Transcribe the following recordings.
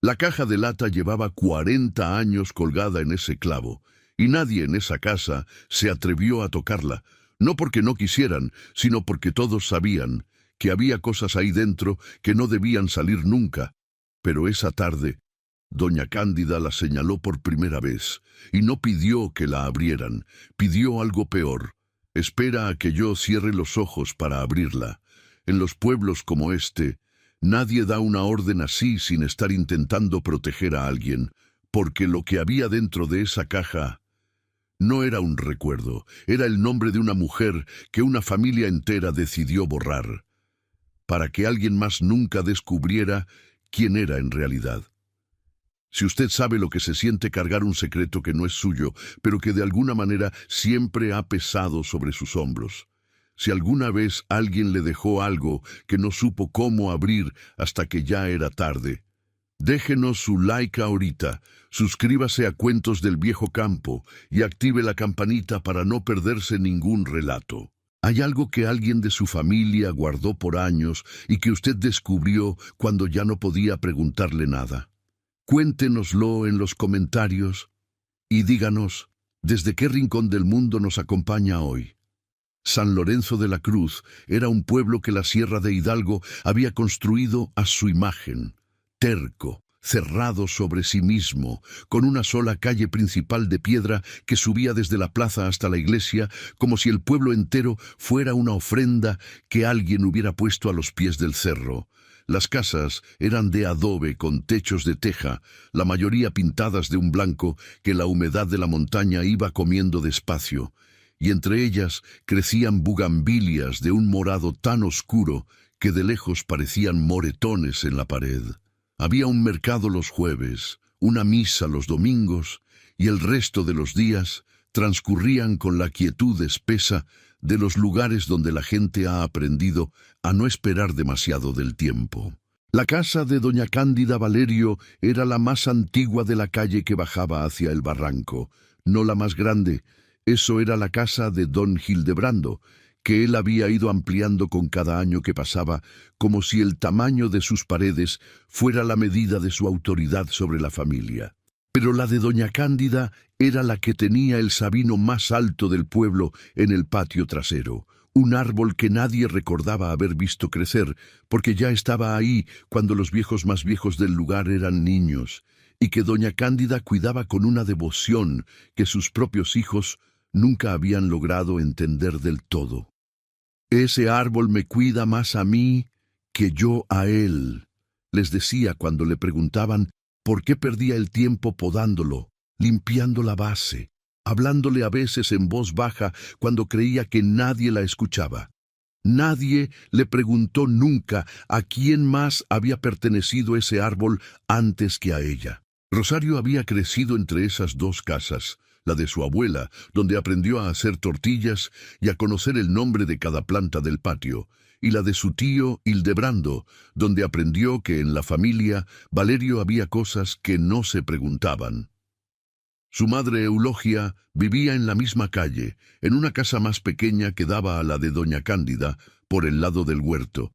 La caja de lata llevaba 40 años colgada en ese clavo, y nadie en esa casa se atrevió a tocarla, no porque no quisieran, sino porque todos sabían que había cosas ahí dentro que no debían salir nunca. Pero esa tarde, doña Cándida la señaló por primera vez, y no pidió que la abrieran, pidió algo peor. Espera a que yo cierre los ojos para abrirla. En los pueblos como este, nadie da una orden así sin estar intentando proteger a alguien, porque lo que había dentro de esa caja no era un recuerdo, era el nombre de una mujer que una familia entera decidió borrar, para que alguien más nunca descubriera quién era en realidad. Si usted sabe lo que se siente cargar un secreto que no es suyo, pero que de alguna manera siempre ha pesado sobre sus hombros. Si alguna vez alguien le dejó algo que no supo cómo abrir hasta que ya era tarde, déjenos su like ahorita, suscríbase a Cuentos del Viejo Campo y active la campanita para no perderse ningún relato. ¿Hay algo que alguien de su familia guardó por años y que usted descubrió cuando ya no podía preguntarle nada? Cuéntenoslo en los comentarios y díganos desde qué rincón del mundo nos acompaña hoy. San Lorenzo de la Cruz era un pueblo que la Sierra de Hidalgo había construido a su imagen, terco, cerrado sobre sí mismo, con una sola calle principal de piedra que subía desde la plaza hasta la iglesia, como si el pueblo entero fuera una ofrenda que alguien hubiera puesto a los pies del cerro. Las casas eran de adobe con techos de teja, la mayoría pintadas de un blanco que la humedad de la montaña iba comiendo despacio, y entre ellas crecían bugambilias de un morado tan oscuro que de lejos parecían moretones en la pared. Había un mercado los jueves, una misa los domingos, y el resto de los días transcurrían con la quietud espesa de los lugares donde la gente ha aprendido a no esperar demasiado del tiempo. La casa de doña Cándida Valerio era la más antigua de la calle que bajaba hacia el barranco, no la más grande. Eso era la casa de don Hildebrando, que él había ido ampliando con cada año que pasaba, como si el tamaño de sus paredes fuera la medida de su autoridad sobre la familia. Pero la de doña Cándida era la que tenía el sabino más alto del pueblo en el patio trasero, un árbol que nadie recordaba haber visto crecer, porque ya estaba ahí cuando los viejos más viejos del lugar eran niños, y que doña Cándida cuidaba con una devoción que sus propios hijos nunca habían logrado entender del todo. «Ese árbol me cuida más a mí que yo a él», les decía cuando le preguntaban por qué perdía el tiempo podándolo, limpiando la base, hablándole a veces en voz baja cuando creía que nadie la escuchaba. Nadie le preguntó nunca a quién más había pertenecido ese árbol antes que a ella. Rosario había crecido entre esas dos casas, la de su abuela, donde aprendió a hacer tortillas y a conocer el nombre de cada planta del patio, y la de su tío Hildebrando, donde aprendió que en la familia Valerio había cosas que no se preguntaban. Su madre Eulogia vivía en la misma calle, en una casa más pequeña que daba a la de doña Cándida, por el lado del huerto,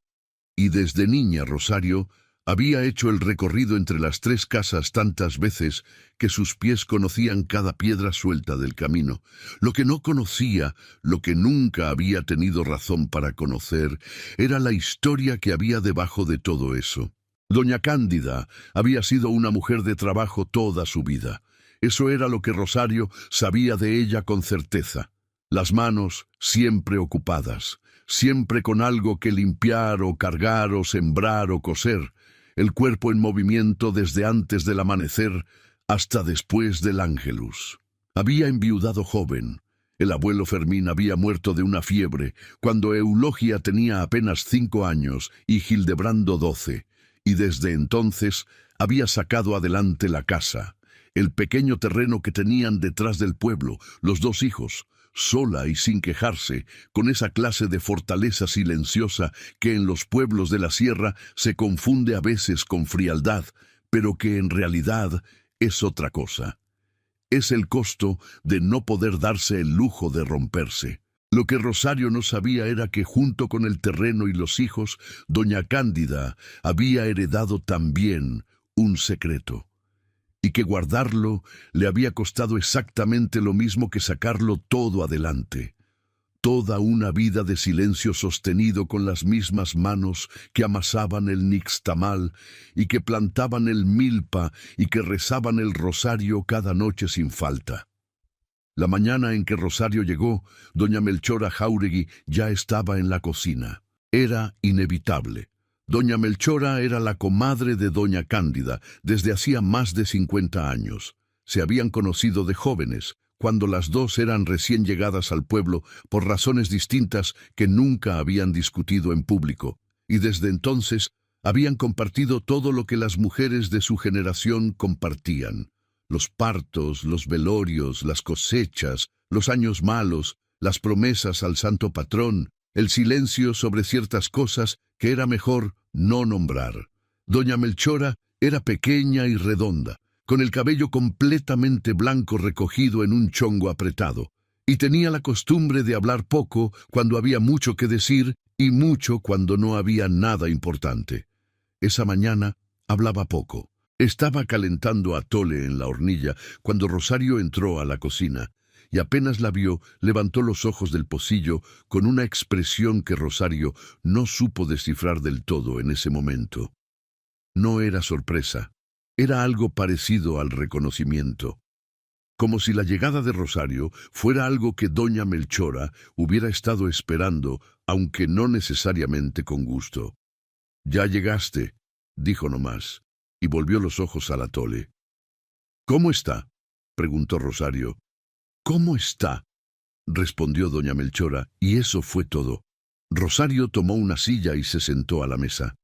y desde niña Rosario había hecho el recorrido entre las tres casas tantas veces que sus pies conocían cada piedra suelta del camino. Lo que no conocía, lo que nunca había tenido razón para conocer, era la historia que había debajo de todo eso. Doña Cándida había sido una mujer de trabajo toda su vida. Eso era lo que Rosario sabía de ella con certeza. Las manos siempre ocupadas, siempre con algo que limpiar o cargar o sembrar o coser, el cuerpo en movimiento desde antes del amanecer hasta después del ángelus. Había enviudado joven. El abuelo Fermín había muerto de una fiebre cuando Eulogia tenía apenas 5 años y Hildebrando 12, y desde entonces había sacado adelante la casa, el pequeño terreno que tenían detrás del pueblo, los dos hijos, sola y sin quejarse, con esa clase de fortaleza silenciosa que en los pueblos de la sierra se confunde a veces con frialdad, pero que en realidad es otra cosa. Es el costo de no poder darse el lujo de romperse. Lo que Rosario no sabía era que junto con el terreno y los hijos, doña Cándida había heredado también un secreto, y que guardarlo le había costado exactamente lo mismo que sacarlo todo adelante. Toda una vida de silencio sostenido con las mismas manos que amasaban el nixtamal y que plantaban el milpa y que rezaban el rosario cada noche sin falta. La mañana en que Rosario llegó, doña Melchora Jáuregui ya estaba en la cocina. Era inevitable. Doña Melchora era la comadre de doña Cándida desde hacía más de 50 años. Se habían conocido de jóvenes, cuando las dos eran recién llegadas al pueblo por razones distintas que nunca habían discutido en público, y desde entonces habían compartido todo lo que las mujeres de su generación compartían: los partos, los velorios, las cosechas, los años malos, las promesas al santo patrón, el silencio sobre ciertas cosas que era mejor no nombrar. Doña Melchora era pequeña y redonda, con el cabello completamente blanco recogido en un chongo apretado, y tenía la costumbre de hablar poco cuando había mucho que decir y mucho cuando no había nada importante. Esa mañana hablaba poco. Estaba calentando atole en la hornilla cuando Rosario entró a la cocina, y apenas la vio, levantó los ojos del pocillo con una expresión que Rosario no supo descifrar del todo en ese momento. No era sorpresa, era algo parecido al reconocimiento, como si la llegada de Rosario fuera algo que doña Melchora hubiera estado esperando, aunque no necesariamente con gusto. «Ya llegaste», dijo nomás, y volvió los ojos al atole. «¿Cómo está?», preguntó Rosario. «¿Cómo está?», respondió doña Melchora, y eso fue todo. Rosario tomó una silla y se sentó a la mesa.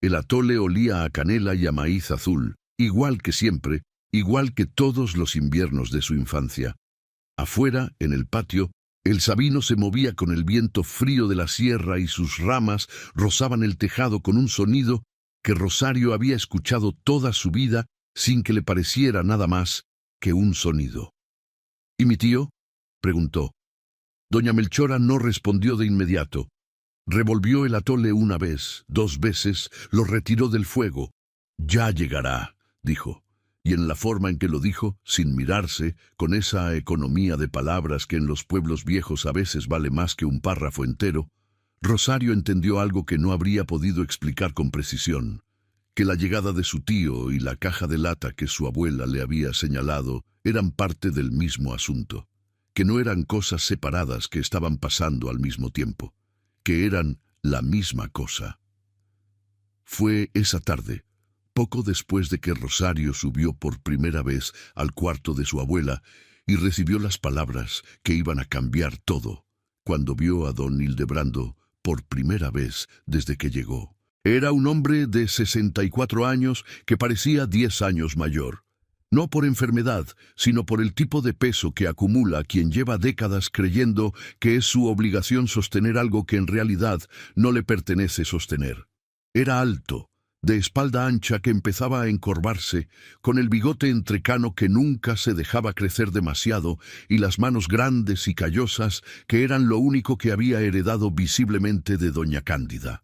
El atole olía a canela y a maíz azul, igual que siempre, igual que todos los inviernos de su infancia. Afuera, en el patio, el sabino se movía con el viento frío de la sierra y sus ramas rozaban el tejado con un sonido que Rosario había escuchado toda su vida sin que le pareciera nada más que un sonido. «¿Y mi tío?», preguntó. Doña Melchora no respondió de inmediato. Revolvió el atole una vez, 2 veces, lo retiró del fuego. «Ya llegará», dijo, y en la forma en que lo dijo, sin mirarse, con esa economía de palabras que en los pueblos viejos a veces vale más que un párrafo entero, Rosario entendió algo que no habría podido explicar con precisión: que la llegada de su tío y la caja de lata que su abuela le había señalado eran parte del mismo asunto, que no eran cosas separadas que estaban pasando al mismo tiempo, que eran la misma cosa. Fue esa tarde, poco después de que Rosario subió por primera vez al cuarto de su abuela y recibió las palabras que iban a cambiar todo, cuando vio a don Hildebrando por primera vez desde que llegó. Era un hombre de 64 años que parecía 10 años mayor. No por enfermedad, sino por el tipo de peso que acumula quien lleva décadas creyendo que es su obligación sostener algo que en realidad no le pertenece sostener. Era alto, de espalda ancha que empezaba a encorvarse, con el bigote entrecano que nunca se dejaba crecer demasiado y las manos grandes y callosas que eran lo único que había heredado visiblemente de doña Cándida.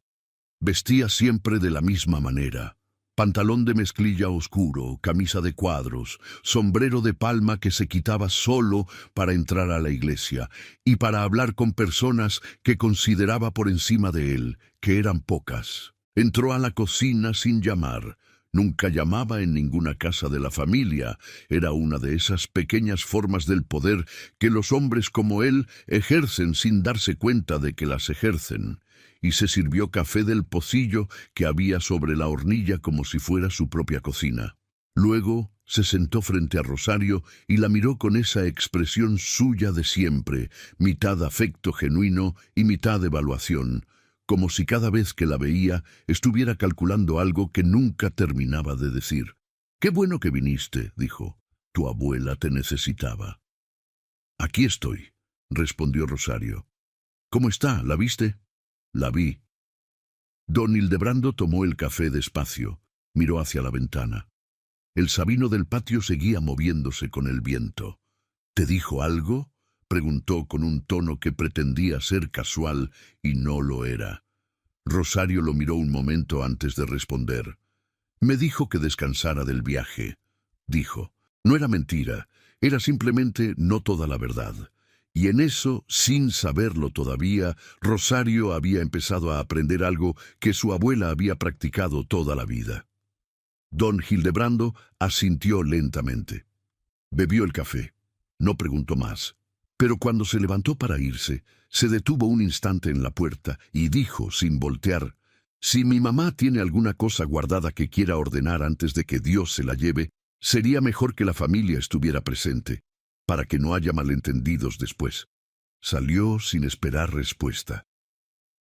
Vestía siempre de la misma manera: pantalón de mezclilla oscuro, camisa de cuadros, sombrero de palma que se quitaba solo para entrar a la iglesia y para hablar con personas que consideraba por encima de él, que eran pocas. Entró a la cocina sin llamar. Nunca llamaba en ninguna casa de la familia. Era una de esas pequeñas formas del poder que los hombres como él ejercen sin darse cuenta de que las ejercen. Y se sirvió café del pocillo que había sobre la hornilla como si fuera su propia cocina. Luego se sentó frente a Rosario y la miró con esa expresión suya de siempre, mitad afecto genuino y mitad evaluación, como si cada vez que la veía estuviera calculando algo que nunca terminaba de decir. «Qué bueno que viniste», dijo. «Tu abuela te necesitaba». «Aquí estoy», respondió Rosario. «¿Cómo está? ¿La viste?» «La vi». Don Hildebrando tomó el café despacio, miró hacia la ventana. El sabino del patio seguía moviéndose con el viento. «¿Te dijo algo?», preguntó con un tono que pretendía ser casual y no lo era. Rosario lo miró un momento antes de responder. Me dijo que descansara del viaje. Dijo, no era mentira, era simplemente no toda la verdad. Y en eso, sin saberlo todavía, Rosario había empezado a aprender algo que su abuela había practicado toda la vida. Don Hildebrando asintió lentamente. Bebió el café. No preguntó más. Pero cuando se levantó para irse, se detuvo un instante en la puerta y dijo, sin voltear, «Si mi mamá tiene alguna cosa guardada que quiera ordenar antes de que Dios se la lleve, sería mejor que la familia estuviera presente, para que no haya malentendidos después». Salió sin esperar respuesta.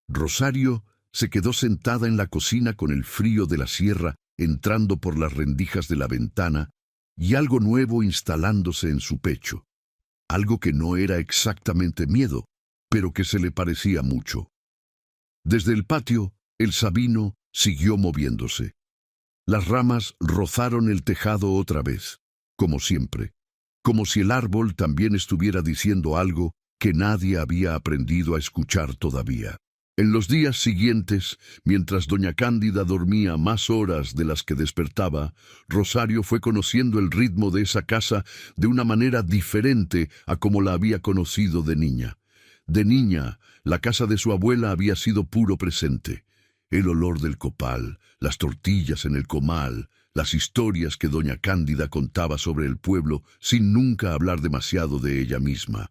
Rosario se quedó sentada en la cocina con el frío de la sierra entrando por las rendijas de la ventana y algo nuevo instalándose en su pecho. Algo que no era exactamente miedo, pero que se le parecía mucho. Desde el patio, el sabino siguió moviéndose. Las ramas rozaron el tejado otra vez, como siempre, como si el árbol también estuviera diciendo algo que nadie había aprendido a escuchar todavía. En los días siguientes, mientras doña Cándida dormía más horas de las que despertaba, Rosario fue conociendo el ritmo de esa casa de una manera diferente a como la había conocido de niña. De niña, la casa de su abuela había sido puro presente. El olor del copal, las tortillas en el comal, las historias que doña Cándida contaba sobre el pueblo sin nunca hablar demasiado de ella misma.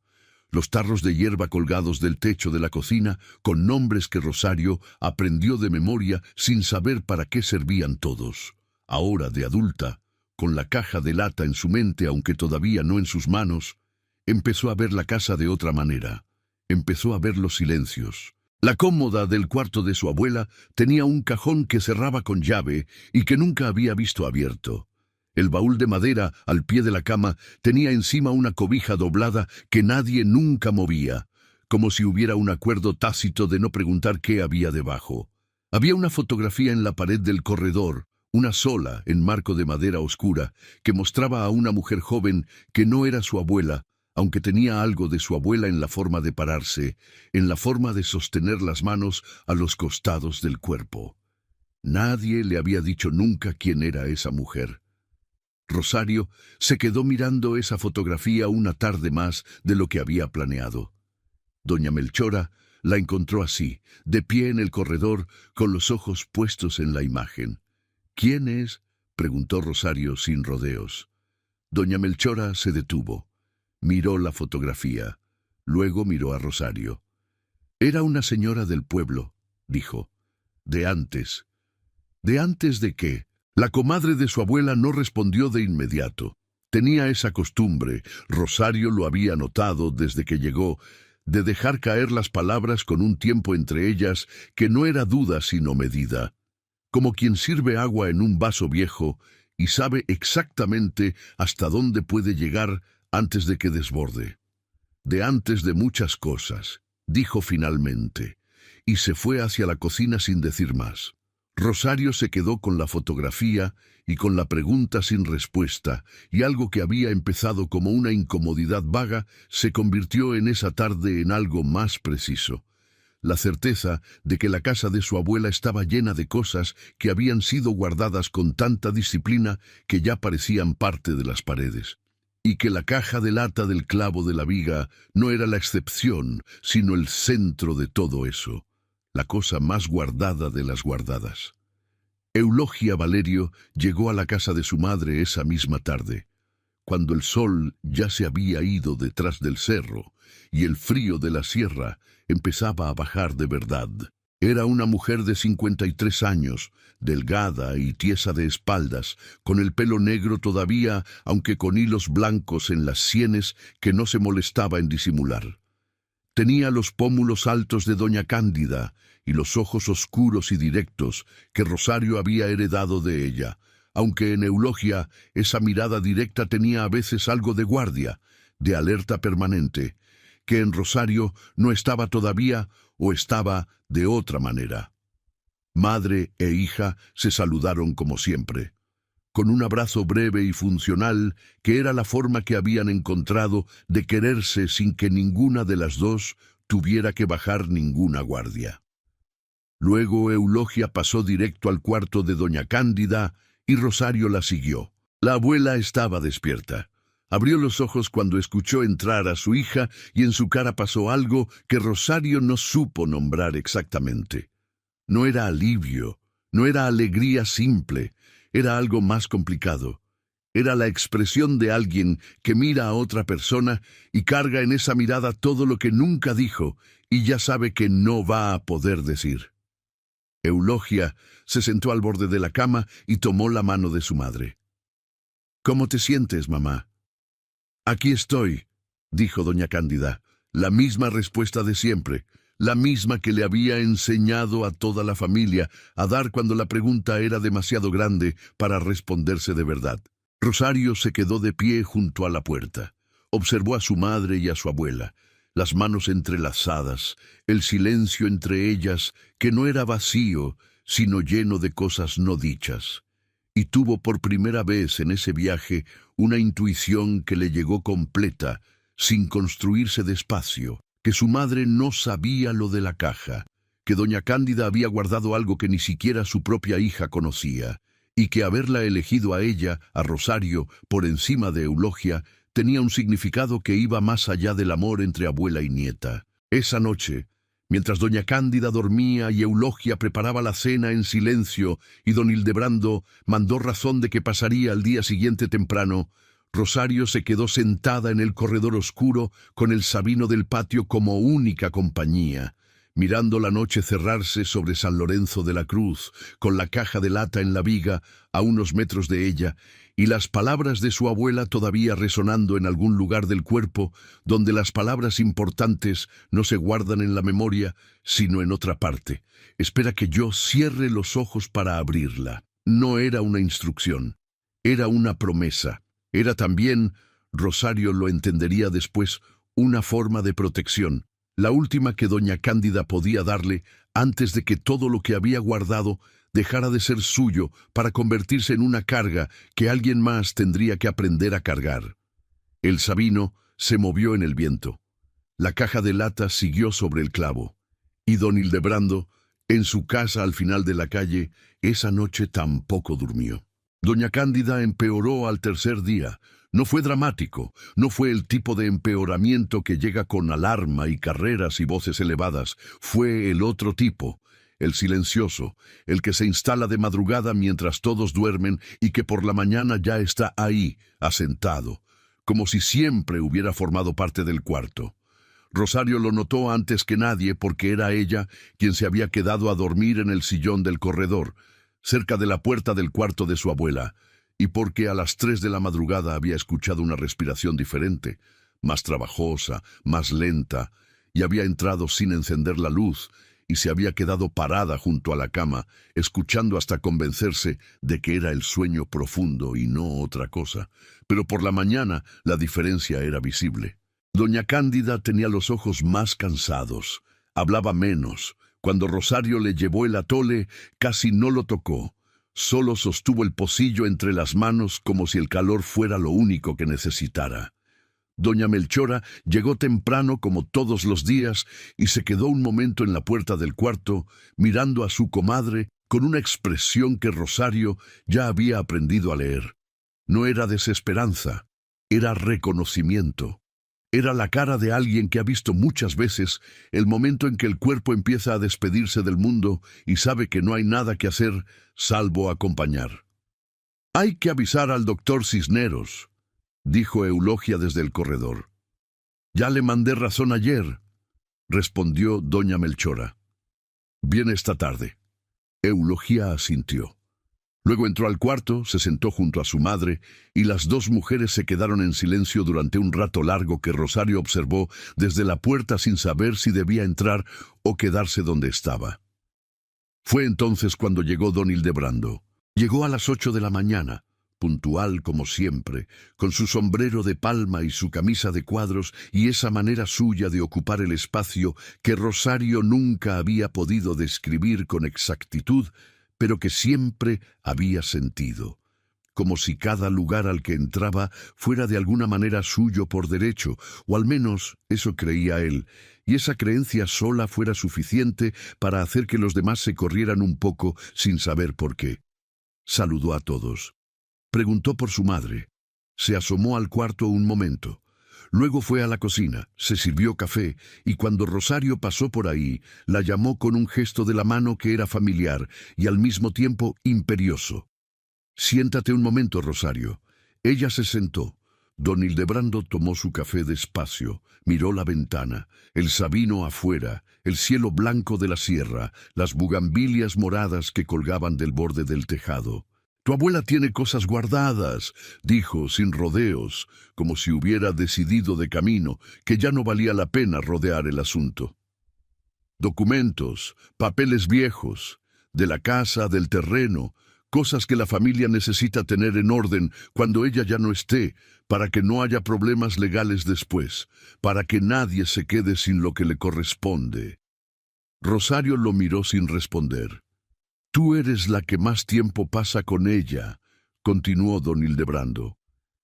Los tarros de hierba colgados del techo de la cocina con nombres que Rosario aprendió de memoria sin saber para qué servían todos. Ahora, de adulta, con la caja de lata en su mente aunque todavía no en sus manos, empezó a ver la casa de otra manera. Empezó a ver los silencios. La cómoda del cuarto de su abuela tenía un cajón que cerraba con llave y que nunca había visto abierto. El baúl de madera al pie de la cama tenía encima una cobija doblada que nadie nunca movía, como si hubiera un acuerdo tácito de no preguntar qué había debajo. Había una fotografía en la pared del corredor, una sola, en marco de madera oscura, que mostraba a una mujer joven que no era su abuela, aunque tenía algo de su abuela en la forma de pararse, en la forma de sostener las manos a los costados del cuerpo. Nadie le había dicho nunca quién era esa mujer. Rosario se quedó mirando esa fotografía una tarde más de lo que había planeado. Doña Melchora la encontró así, de pie en el corredor, con los ojos puestos en la imagen. «¿Quién es?», preguntó Rosario sin rodeos. Doña Melchora se detuvo. Miró la fotografía. Luego miró a Rosario. «Era una señora del pueblo», dijo. «De antes». «¿De antes de qué?». La comadre de su abuela no respondió de inmediato. Tenía esa costumbre, Rosario lo había notado desde que llegó, de dejar caer las palabras con un tiempo entre ellas que no era duda sino medida. Como quien sirve agua en un vaso viejo y sabe exactamente hasta dónde puede llegar antes de que desborde. «De antes de muchas cosas», dijo finalmente, y se fue hacia la cocina sin decir más. Rosario se quedó con la fotografía y con la pregunta sin respuesta, y algo que había empezado como una incomodidad vaga se convirtió en esa tarde en algo más preciso. La certeza de que la casa de su abuela estaba llena de cosas que habían sido guardadas con tanta disciplina que ya parecían parte de las paredes. Y que la caja de lata del clavo de la viga no era la excepción, sino el centro de todo eso. La cosa más guardada de las guardadas. Eulogia Valerio llegó a la casa de su madre esa misma tarde, cuando el sol ya se había ido detrás del cerro y el frío de la sierra empezaba a bajar de verdad. Era una mujer de 53 años, delgada y tiesa de espaldas, con el pelo negro todavía, aunque con hilos blancos en las sienes que no se molestaba en disimular. Tenía los pómulos altos de doña Cándida y los ojos oscuros y directos que Rosario había heredado de ella, aunque en Eulogia esa mirada directa tenía a veces algo de guardia, de alerta permanente, que en Rosario no estaba todavía o estaba de otra manera. Madre e hija se saludaron como siempre, con un abrazo breve y funcional que era la forma que habían encontrado de quererse sin que ninguna de las dos tuviera que bajar ninguna guardia. Luego Eulogia pasó directo al cuarto de doña Cándida y Rosario la siguió. La abuela estaba despierta. Abrió los ojos cuando escuchó entrar a su hija y en su cara pasó algo que Rosario no supo nombrar exactamente. No era alivio, no era alegría simple, era algo más complicado. Era la expresión de alguien que mira a otra persona y carga en esa mirada todo lo que nunca dijo y ya sabe que no va a poder decir. Eulogia se sentó al borde de la cama y tomó la mano de su madre. «¿Cómo te sientes, mamá?» «Aquí estoy», dijo doña Cándida, la misma respuesta de siempre, la misma que le había enseñado a toda la familia a dar cuando la pregunta era demasiado grande para responderse de verdad. Rosario se quedó de pie junto a la puerta. Observó a su madre y a su abuela, las manos entrelazadas, el silencio entre ellas, que no era vacío, sino lleno de cosas no dichas. Y tuvo por primera vez en ese viaje una intuición que le llegó completa, sin construirse despacio, que su madre no sabía lo de la caja, que doña Cándida había guardado algo que ni siquiera su propia hija conocía, y que haberla elegido a ella, a Rosario, por encima de Eulogia, tenía un significado que iba más allá del amor entre abuela y nieta. Esa noche, mientras doña Cándida dormía y Eulogia preparaba la cena en silencio y don Hildebrando mandó razón de que pasaría al día siguiente temprano, Rosario se quedó sentada en el corredor oscuro con el Sabino del patio como única compañía, mirando la noche cerrarse sobre San Lorenzo de la Cruz, con la caja de lata en la viga a unos metros de ella, y las palabras de su abuela todavía resonando en algún lugar del cuerpo, donde las palabras importantes no se guardan en la memoria, sino en otra parte. Espera que yo cierre los ojos para abrirla. No era una instrucción, era una promesa. Era también, Rosario lo entendería después, una forma de protección. La última que doña Cándida podía darle antes de que todo lo que había guardado dejara de ser suyo para convertirse en una carga que alguien más tendría que aprender a cargar. El Sabino se movió en el viento. La caja de lata siguió sobre el clavo. Y don Hildebrando, en su casa al final de la calle, esa noche tampoco durmió. Doña Cándida empeoró al tercer día. No fue dramático, no fue el tipo de empeoramiento que llega con alarma y carreras y voces elevadas. Fue el otro tipo, el silencioso, el que se instala de madrugada mientras todos duermen y que por la mañana ya está ahí, asentado, como si siempre hubiera formado parte del cuarto. Rosario lo notó antes que nadie porque era ella quien se había quedado a dormir en el sillón del corredor, cerca de la puerta del cuarto de su abuela, y porque a las 3 de la madrugada había escuchado una respiración diferente, más trabajosa, más lenta, y había entrado sin encender la luz, y se había quedado parada junto a la cama, escuchando hasta convencerse de que era el sueño profundo y no otra cosa. Pero por la mañana la diferencia era visible. Doña Cándida tenía los ojos más cansados, hablaba menos. Cuando Rosario le llevó el atole, casi no lo tocó. Solo sostuvo el pocillo entre las manos como si el calor fuera lo único que necesitara. Doña Melchora llegó temprano como todos los días y se quedó un momento en la puerta del cuarto, mirando a su comadre con una expresión que Rosario ya había aprendido a leer. No era desesperanza, era reconocimiento. Era la cara de alguien que ha visto muchas veces el momento en que el cuerpo empieza a despedirse del mundo y sabe que no hay nada que hacer salvo acompañar. «Hay que avisar al doctor Cisneros», dijo Eulogia desde el corredor. «Ya le mandé razón ayer», respondió doña Melchora. «Viene esta tarde». Eulogia asintió. Luego entró al cuarto, se sentó junto a su madre, y las dos mujeres se quedaron en silencio durante un rato largo que Rosario observó desde la puerta sin saber si debía entrar o quedarse donde estaba. Fue entonces cuando llegó don Hildebrando. Llegó a las 8 de la mañana, puntual como siempre, con su sombrero de palma y su camisa de cuadros y esa manera suya de ocupar el espacio que Rosario nunca había podido describir con exactitud, pero que siempre había sentido, como si cada lugar al que entraba fuera de alguna manera suyo por derecho, o al menos eso creía él, y esa creencia sola fuera suficiente para hacer que los demás se corrieran un poco sin saber por qué. Saludó a todos. Preguntó por su madre. Se asomó al cuarto un momento. Luego fue a la cocina, se sirvió café, y cuando Rosario pasó por ahí, la llamó con un gesto de la mano que era familiar y al mismo tiempo imperioso. «Siéntate un momento, Rosario». Ella se sentó. Don Hildebrando tomó su café despacio, miró la ventana, el Sabino afuera, el cielo blanco de la sierra, las bugambilias moradas que colgaban del borde del tejado. «Tu abuela tiene cosas guardadas», dijo sin rodeos, como si hubiera decidido de camino que ya no valía la pena rodear el asunto. «Documentos, papeles viejos, de la casa, del terreno, cosas que la familia necesita tener en orden cuando ella ya no esté, para que no haya problemas legales después, para que nadie se quede sin lo que le corresponde». Rosario lo miró sin responder. «Tú eres la que más tiempo pasa con ella», continuó don Hildebrando.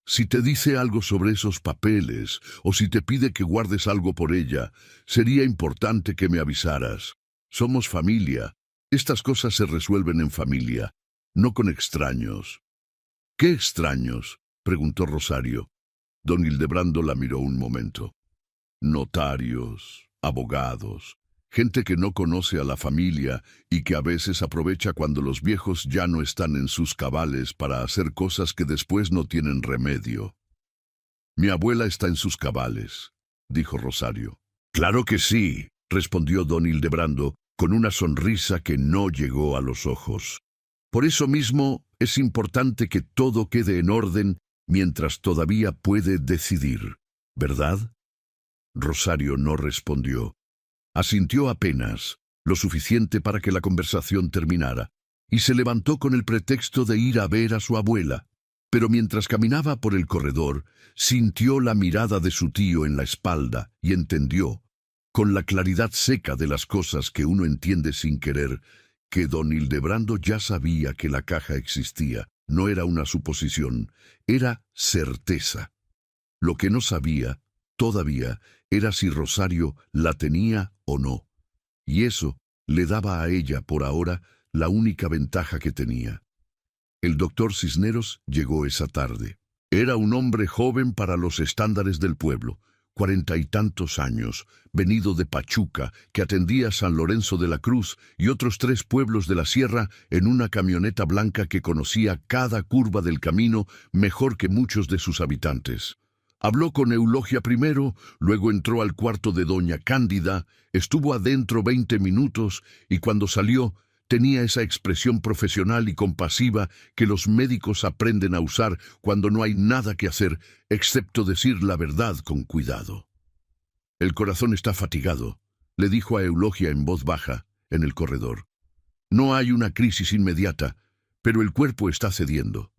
«Si te dice algo sobre esos papeles, o si te pide que guardes algo por ella, sería importante que me avisaras. Somos familia. Estas cosas se resuelven en familia, no con extraños». «¿Qué extraños?», preguntó Rosario. Don Hildebrando la miró un momento. «Notarios, abogados, gente que no conoce a la familia y que a veces aprovecha cuando los viejos ya no están en sus cabales para hacer cosas que después no tienen remedio». «Mi abuela está en sus cabales», dijo Rosario. «Claro que sí», respondió don Hildebrando, con una sonrisa que no llegó a los ojos. «Por eso mismo es importante que todo quede en orden mientras todavía puede decidir, ¿verdad?». Rosario no respondió. Asintió apenas, lo suficiente para que la conversación terminara, y se levantó con el pretexto de ir a ver a su abuela. Pero mientras caminaba por el corredor, sintió la mirada de su tío en la espalda y entendió, con la claridad seca de las cosas que uno entiende sin querer, que don Hildebrando ya sabía que la caja existía. No era una suposición, era certeza. Lo que no sabía, todavía, era si Rosario la tenía o no. Y eso le daba a ella, por ahora, la única ventaja que tenía. El doctor Cisneros llegó esa tarde. Era un hombre joven para los estándares del pueblo, 40 y tantos años, venido de Pachuca, que atendía San Lorenzo de la Cruz y otros 3 pueblos de la sierra en una camioneta blanca que conocía cada curva del camino mejor que muchos de sus habitantes. Habló con Eulogia primero, luego entró al cuarto de doña Cándida, estuvo adentro 20 minutos y cuando salió tenía esa expresión profesional y compasiva que los médicos aprenden a usar cuando no hay nada que hacer excepto decir la verdad con cuidado. «El corazón está fatigado», le dijo a Eulogia en voz baja, en el corredor. «No hay una crisis inmediata, pero el cuerpo está cediendo.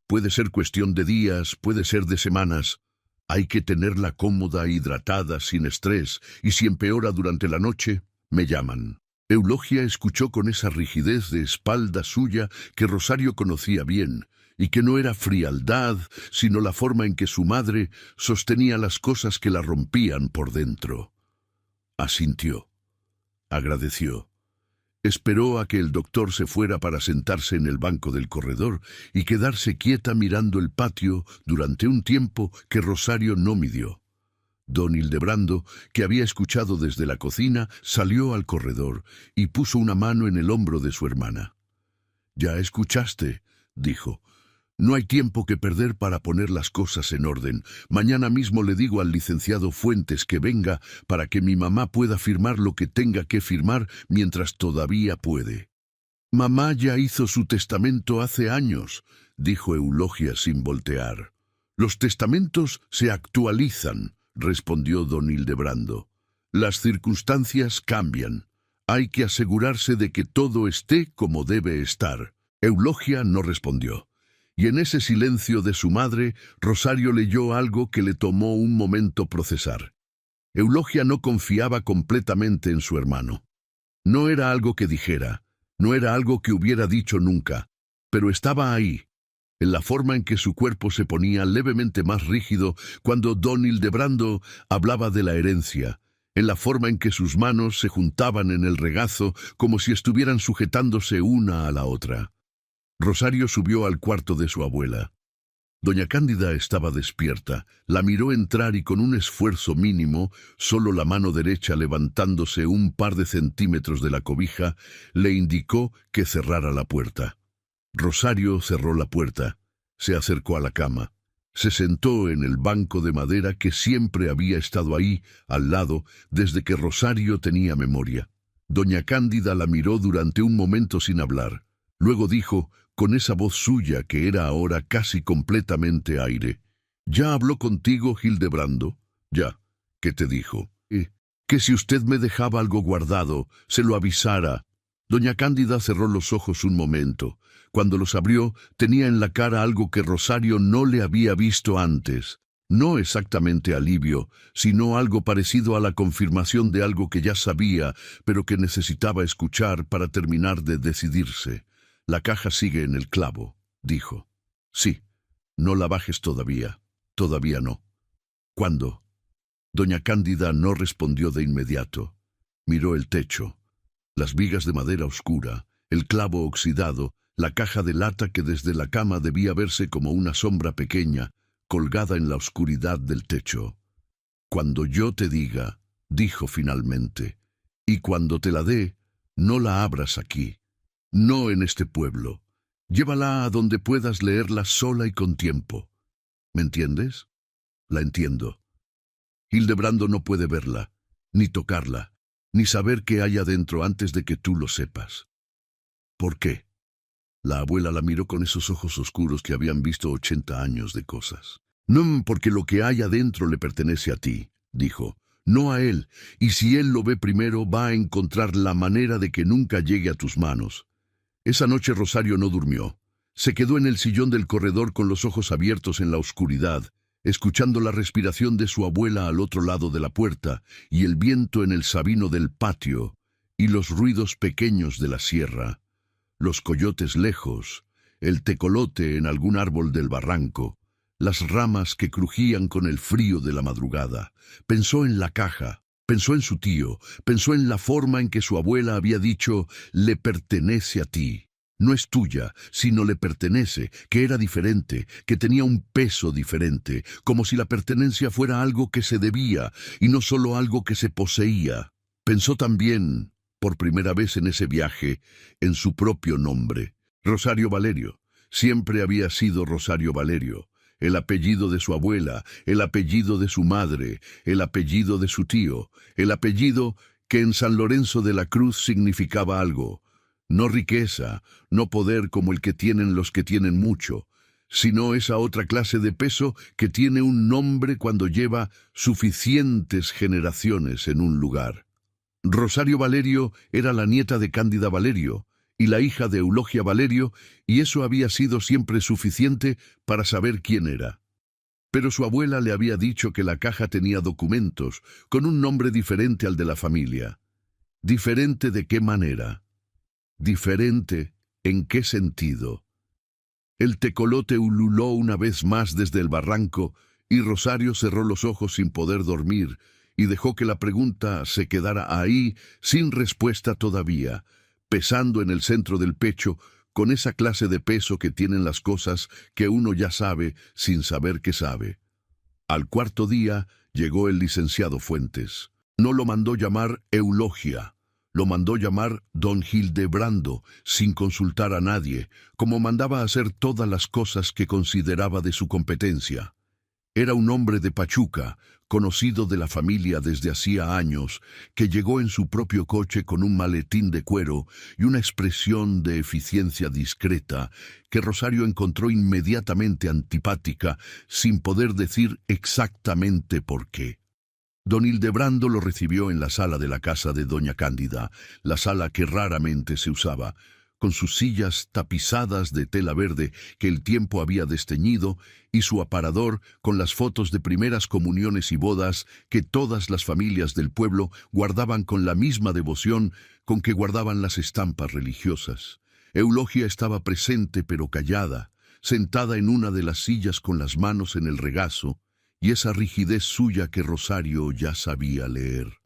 Puede ser cuestión de días, puede ser de semanas. Hay que tenerla cómoda, hidratada, sin estrés, y si empeora durante la noche, me llaman». Eulogia escuchó con esa rigidez de espalda suya que Rosario conocía bien, y que no era frialdad, sino la forma en que su madre sostenía las cosas que la rompían por dentro. Asintió. Agradeció. Esperó a que el doctor se fuera para sentarse en el banco del corredor y quedarse quieta mirando el patio durante un tiempo que Rosario no midió. Don Hildebrando, que había escuchado desde la cocina, salió al corredor y puso una mano en el hombro de su hermana. «Ya escuchaste», dijo. «No hay tiempo que perder para poner las cosas en orden. Mañana mismo le digo al licenciado Fuentes que venga para que mi mamá pueda firmar lo que tenga que firmar mientras todavía puede». «Mamá ya hizo su testamento hace años», dijo Eulogia sin voltear. «Los testamentos se actualizan», respondió don Hildebrando. «Las circunstancias cambian. Hay que asegurarse de que todo esté como debe estar». Eulogia no respondió, y en ese silencio de su madre, Rosario leyó algo que le tomó un momento procesar. Eulogia no confiaba completamente en su hermano. No era algo que dijera, no era algo que hubiera dicho nunca, pero estaba ahí, en la forma en que su cuerpo se ponía levemente más rígido cuando don Hildebrando hablaba de la herencia, en la forma en que sus manos se juntaban en el regazo como si estuvieran sujetándose una a la otra. Rosario subió al cuarto de su abuela. Doña Cándida estaba despierta, la miró entrar y con un esfuerzo mínimo, solo la mano derecha levantándose un par de centímetros de la cobija, le indicó que cerrara la puerta. Rosario cerró la puerta, se acercó a la cama, se sentó en el banco de madera que siempre había estado ahí, al lado, desde que Rosario tenía memoria. Doña Cándida la miró durante un momento sin hablar. Luego dijo, con esa voz suya que era ahora casi completamente aire: «¿Ya habló contigo, Hildebrando?» «Ya». «¿Qué te dijo?» «Que si usted me dejaba algo guardado, se lo avisara». Doña Cándida cerró los ojos un momento. Cuando los abrió, tenía en la cara algo que Rosario no le había visto antes. No exactamente alivio, sino algo parecido a la confirmación de algo que ya sabía, pero que necesitaba escuchar para terminar de decidirse. «La caja sigue en el clavo», dijo. «Sí, no la bajes todavía. Todavía no». «¿Cuándo?» Doña Cándida no respondió de inmediato. Miró el techo, las vigas de madera oscura, el clavo oxidado, la caja de lata que desde la cama debía verse como una sombra pequeña, colgada en la oscuridad del techo. «Cuando yo te diga», dijo finalmente, «y cuando te la dé, no la abras aquí. No en este pueblo. Llévala a donde puedas leerla sola y con tiempo. ¿Me entiendes?» «La entiendo». «Hildebrando no puede verla, ni tocarla, ni saber qué hay adentro antes de que tú lo sepas». «¿Por qué?» La abuela la miró con esos ojos oscuros que habían visto 80 años de cosas. «No, porque lo que hay adentro le pertenece a ti», dijo, «no a él, y si él lo ve primero va a encontrar la manera de que nunca llegue a tus manos». Esa noche Rosario no durmió. Se quedó en el sillón del corredor con los ojos abiertos en la oscuridad, escuchando la respiración de su abuela al otro lado de la puerta, y el viento en el sabino del patio, y los ruidos pequeños de la sierra, los coyotes lejos, el tecolote en algún árbol del barranco, las ramas que crujían con el frío de la madrugada. Pensó en la caja, pensó en su tío, pensó en la forma en que su abuela había dicho: «le pertenece a ti». No es tuya, sino le pertenece, que era diferente, que tenía un peso diferente, como si la pertenencia fuera algo que se debía y no solo algo que se poseía. Pensó también, por primera vez en ese viaje, en su propio nombre. Rosario Valerio. Siempre había sido Rosario Valerio. El apellido de su abuela, el apellido de su madre, el apellido de su tío, el apellido que en San Lorenzo de la Cruz significaba algo. No riqueza, no poder como el que tienen los que tienen mucho, sino esa otra clase de peso que tiene un nombre cuando lleva suficientes generaciones en un lugar. Rosario Valerio era la nieta de Cándida Valerio y la hija de Eulogia Valerio, y eso había sido siempre suficiente para saber quién era. Pero su abuela le había dicho que la caja tenía documentos con un nombre diferente al de la familia. ¿Diferente de qué manera? ¿Diferente en qué sentido? El tecolote ululó una vez más desde el barranco y Rosario cerró los ojos sin poder dormir y dejó que la pregunta se quedara ahí sin respuesta todavía, pesando en el centro del pecho con esa clase de peso que tienen las cosas que uno ya sabe sin saber que sabe. Al cuarto día llegó el licenciado Fuentes. No lo mandó llamar Eulogia, lo mandó llamar don Hildebrando, sin consultar a nadie, como mandaba hacer todas las cosas que consideraba de su competencia. Era un hombre de Pachuca, conocido de la familia desde hacía años, que llegó en su propio coche con un maletín de cuero y una expresión de eficiencia discreta que Rosario encontró inmediatamente antipática, sin poder decir exactamente por qué. Don Hildebrando lo recibió en la sala de la casa de doña Cándida, la sala que raramente se usaba, con sus sillas tapizadas de tela verde que el tiempo había desteñido y su aparador con las fotos de primeras comuniones y bodas que todas las familias del pueblo guardaban con la misma devoción con que guardaban las estampas religiosas. Eulogia estaba presente pero callada, sentada en una de las sillas con las manos en el regazo, y esa rigidez suya que Rosario ya sabía leer.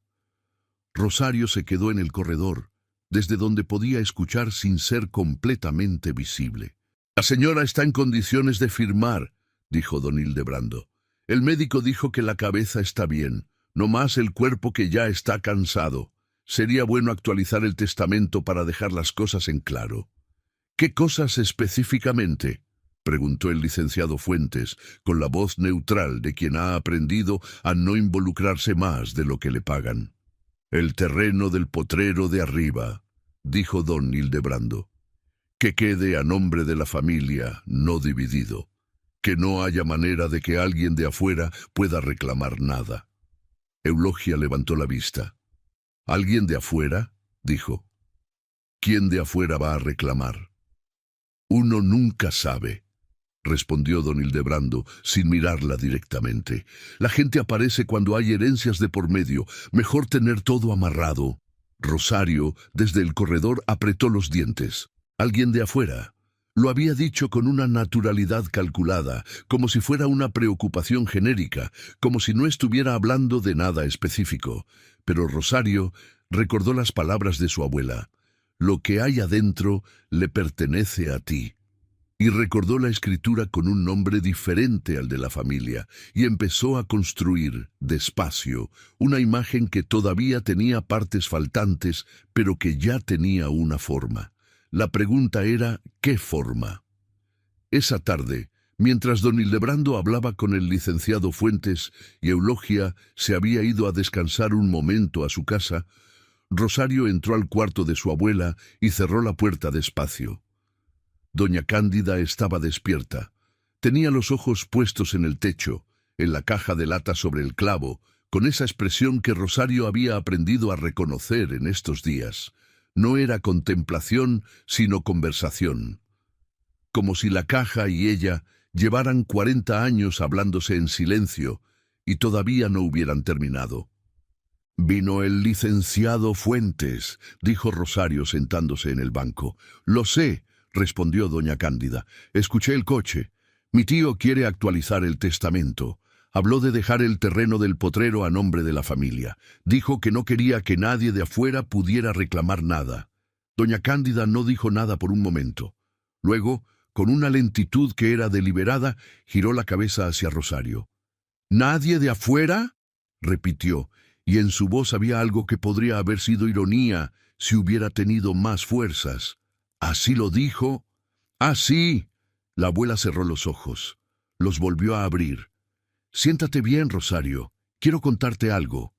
Rosario se quedó en el corredor, desde donde podía escuchar sin ser completamente visible. La señora está en condiciones de firmar, dijo don Hildebrando. El médico dijo que la cabeza está bien, no más el cuerpo que ya está cansado. Sería bueno actualizar el testamento para dejar las cosas en claro. ¿Qué cosas específicamente?, preguntó el licenciado Fuentes, con la voz neutral de quien ha aprendido a no involucrarse más de lo que le pagan. El terreno del potrero de arriba, dijo don Hildebrando. Que quede a nombre de la familia, no dividido. Que no haya manera de que alguien de afuera pueda reclamar nada. Eulogia levantó la vista. ¿Alguien de afuera?, dijo. ¿Quién de afuera va a reclamar? Uno nunca sabe, respondió don Hildebrando, sin mirarla directamente. La gente aparece cuando hay herencias de por medio. Mejor tener todo amarrado. Rosario, desde el corredor, apretó los dientes. Alguien de afuera. Lo había dicho con una naturalidad calculada, como si fuera una preocupación genérica, como si no estuviera hablando de nada específico. Pero Rosario recordó las palabras de su abuela. Lo que hay adentro le pertenece a ti. Y recordó la escritura con un nombre diferente al de la familia, y empezó a construir, despacio, una imagen que todavía tenía partes faltantes, pero que ya tenía una forma. La pregunta era, ¿qué forma? Esa tarde, mientras don Hildebrando hablaba con el licenciado Fuentes y Eulogia se había ido a descansar un momento a su casa, Rosario entró al cuarto de su abuela y cerró la puerta despacio. Doña Cándida estaba despierta. Tenía los ojos puestos en el techo, en la caja de lata sobre el clavo, con esa expresión que Rosario había aprendido a reconocer en estos días. No era contemplación, sino conversación. Como si la caja y ella llevaran 40 años hablándose en silencio y todavía no hubieran terminado. «Vino el licenciado Fuentes», dijo Rosario sentándose en el banco. «Lo sé», respondió doña Cándida. «Escuché el coche. Mi tío quiere actualizar el testamento. Habló de dejar el terreno del potrero a nombre de la familia. Dijo que no quería que nadie de afuera pudiera reclamar nada». Doña Cándida no dijo nada por un momento. Luego, con una lentitud que era deliberada, giró la cabeza hacia Rosario. «¿Nadie de afuera?», repitió, y en su voz había algo que podría haber sido ironía si hubiera tenido más fuerzas. «¿Así lo dijo?». «Ah, sí». La abuela cerró los ojos. Los volvió a abrir. «Siéntate bien, Rosario. Quiero contarte algo».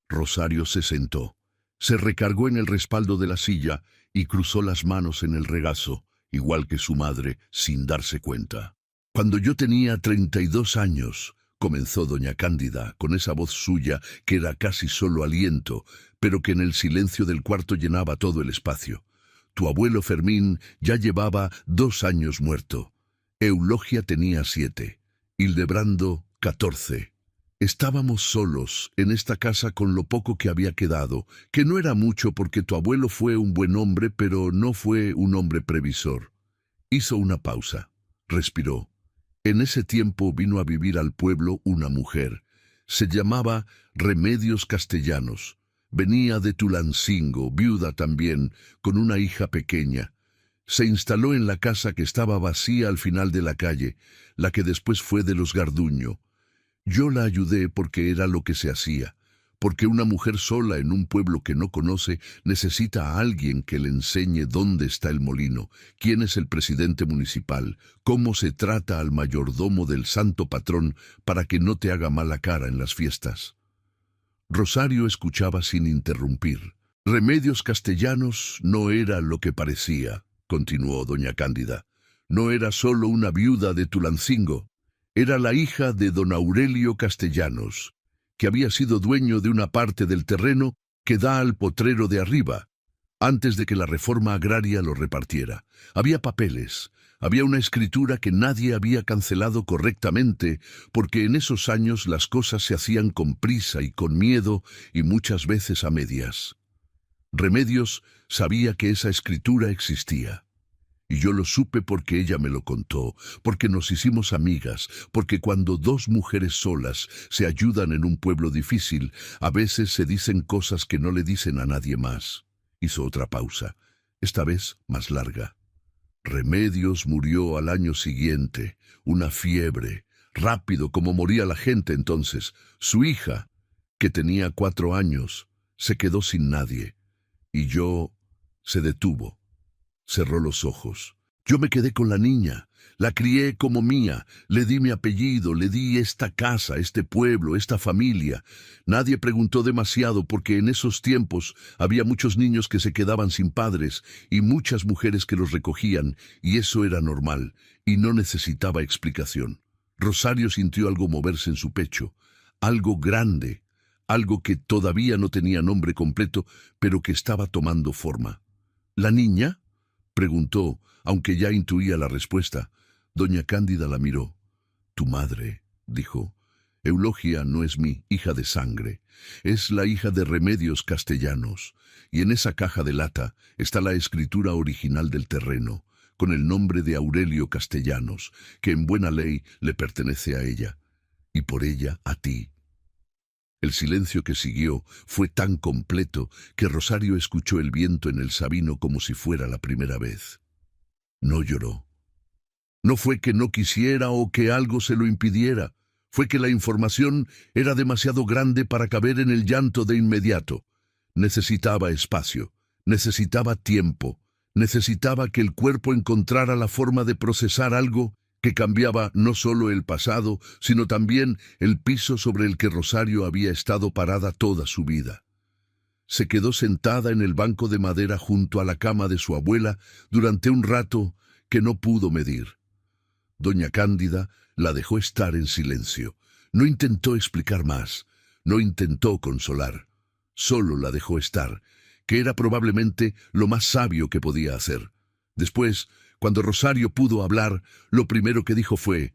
Rosario se sentó. Se recargó en el respaldo de la silla y cruzó las manos en el regazo, igual que su madre, sin darse cuenta. «Cuando yo tenía 32 años», comenzó doña Cándida, con esa voz suya que era casi solo aliento, pero que en el silencio del cuarto llenaba todo el espacio. «Tu abuelo Fermín ya llevaba 2 años muerto. Eulogia tenía 7. Hildebrando, 14. Estábamos solos en esta casa con lo poco que había quedado, que no era mucho porque tu abuelo fue un buen hombre, pero no fue un hombre previsor». Hizo una pausa. Respiró. En ese tiempo vino a vivir al pueblo una mujer. Se llamaba Remedios Castellanos. Venía de Tulancingo, viuda también, con una hija pequeña. Se instaló en la casa que estaba vacía al final de la calle, la que después fue de los Garduño. Yo la ayudé porque era lo que se hacía, porque una mujer sola en un pueblo que no conoce necesita a alguien que le enseñe dónde está el molino, quién es el presidente municipal, cómo se trata al mayordomo del santo patrón para que no te haga mala cara en las fiestas. Rosario escuchaba sin interrumpir. Remedios Castellanos no era lo que parecía, continuó doña Cándida. No era solo una viuda de Tulancingo, era la hija de don Aurelio Castellanos, que había sido dueño de una parte del terreno que da al potrero de arriba, antes de que la reforma agraria lo repartiera. Había papeles, había una escritura que nadie había cancelado correctamente, porque en esos años las cosas se hacían con prisa y con miedo y muchas veces a medias. Remedios sabía que esa escritura existía. Y yo lo supe porque ella me lo contó, porque nos hicimos amigas, porque cuando 2 mujeres solas se ayudan en un pueblo difícil, a veces se dicen cosas que no le dicen a nadie más. Hizo otra pausa, esta vez más larga. Remedios murió al año siguiente, una fiebre, rápido como moría la gente entonces. Su hija, que tenía 4 años, se quedó sin nadie. Y yo se detuvo, cerró los ojos. Yo me quedé con la niña, la crié como mía, le di mi apellido, le di esta casa, este pueblo, esta familia. Nadie preguntó demasiado porque en esos tiempos había muchos niños que se quedaban sin padres y muchas mujeres que los recogían, y eso era normal, y no necesitaba explicación. Rosario sintió algo moverse en su pecho, algo grande, algo que todavía no tenía nombre completo, pero que estaba tomando forma. ¿La niña?, preguntó, aunque ya intuía la respuesta. Doña Cándida la miró. «Tu madre», dijo. «Eulogia no es mi hija de sangre, es la hija de Remedios Castellanos, y en esa caja de lata está la escritura original del terreno, con el nombre de Aurelio Castellanos, que en buena ley le pertenece a ella, y por ella a ti». El silencio que siguió fue tan completo que Rosario escuchó el viento en el sabino como si fuera la primera vez. No lloró. No fue que no quisiera o que algo se lo impidiera, fue que la información era demasiado grande para caber en el llanto de inmediato. Necesitaba espacio, necesitaba tiempo, necesitaba que el cuerpo encontrara la forma de procesar algo que cambiaba no solo el pasado, sino también el piso sobre el que Rosario había estado parada toda su vida. Se quedó sentada en el banco de madera junto a la cama de su abuela durante un rato que no pudo medir. Doña Cándida la dejó estar en silencio. No intentó explicar más, no intentó consolar. Solo la dejó estar, que era probablemente lo más sabio que podía hacer. Después, cuando Rosario pudo hablar, lo primero que dijo fue: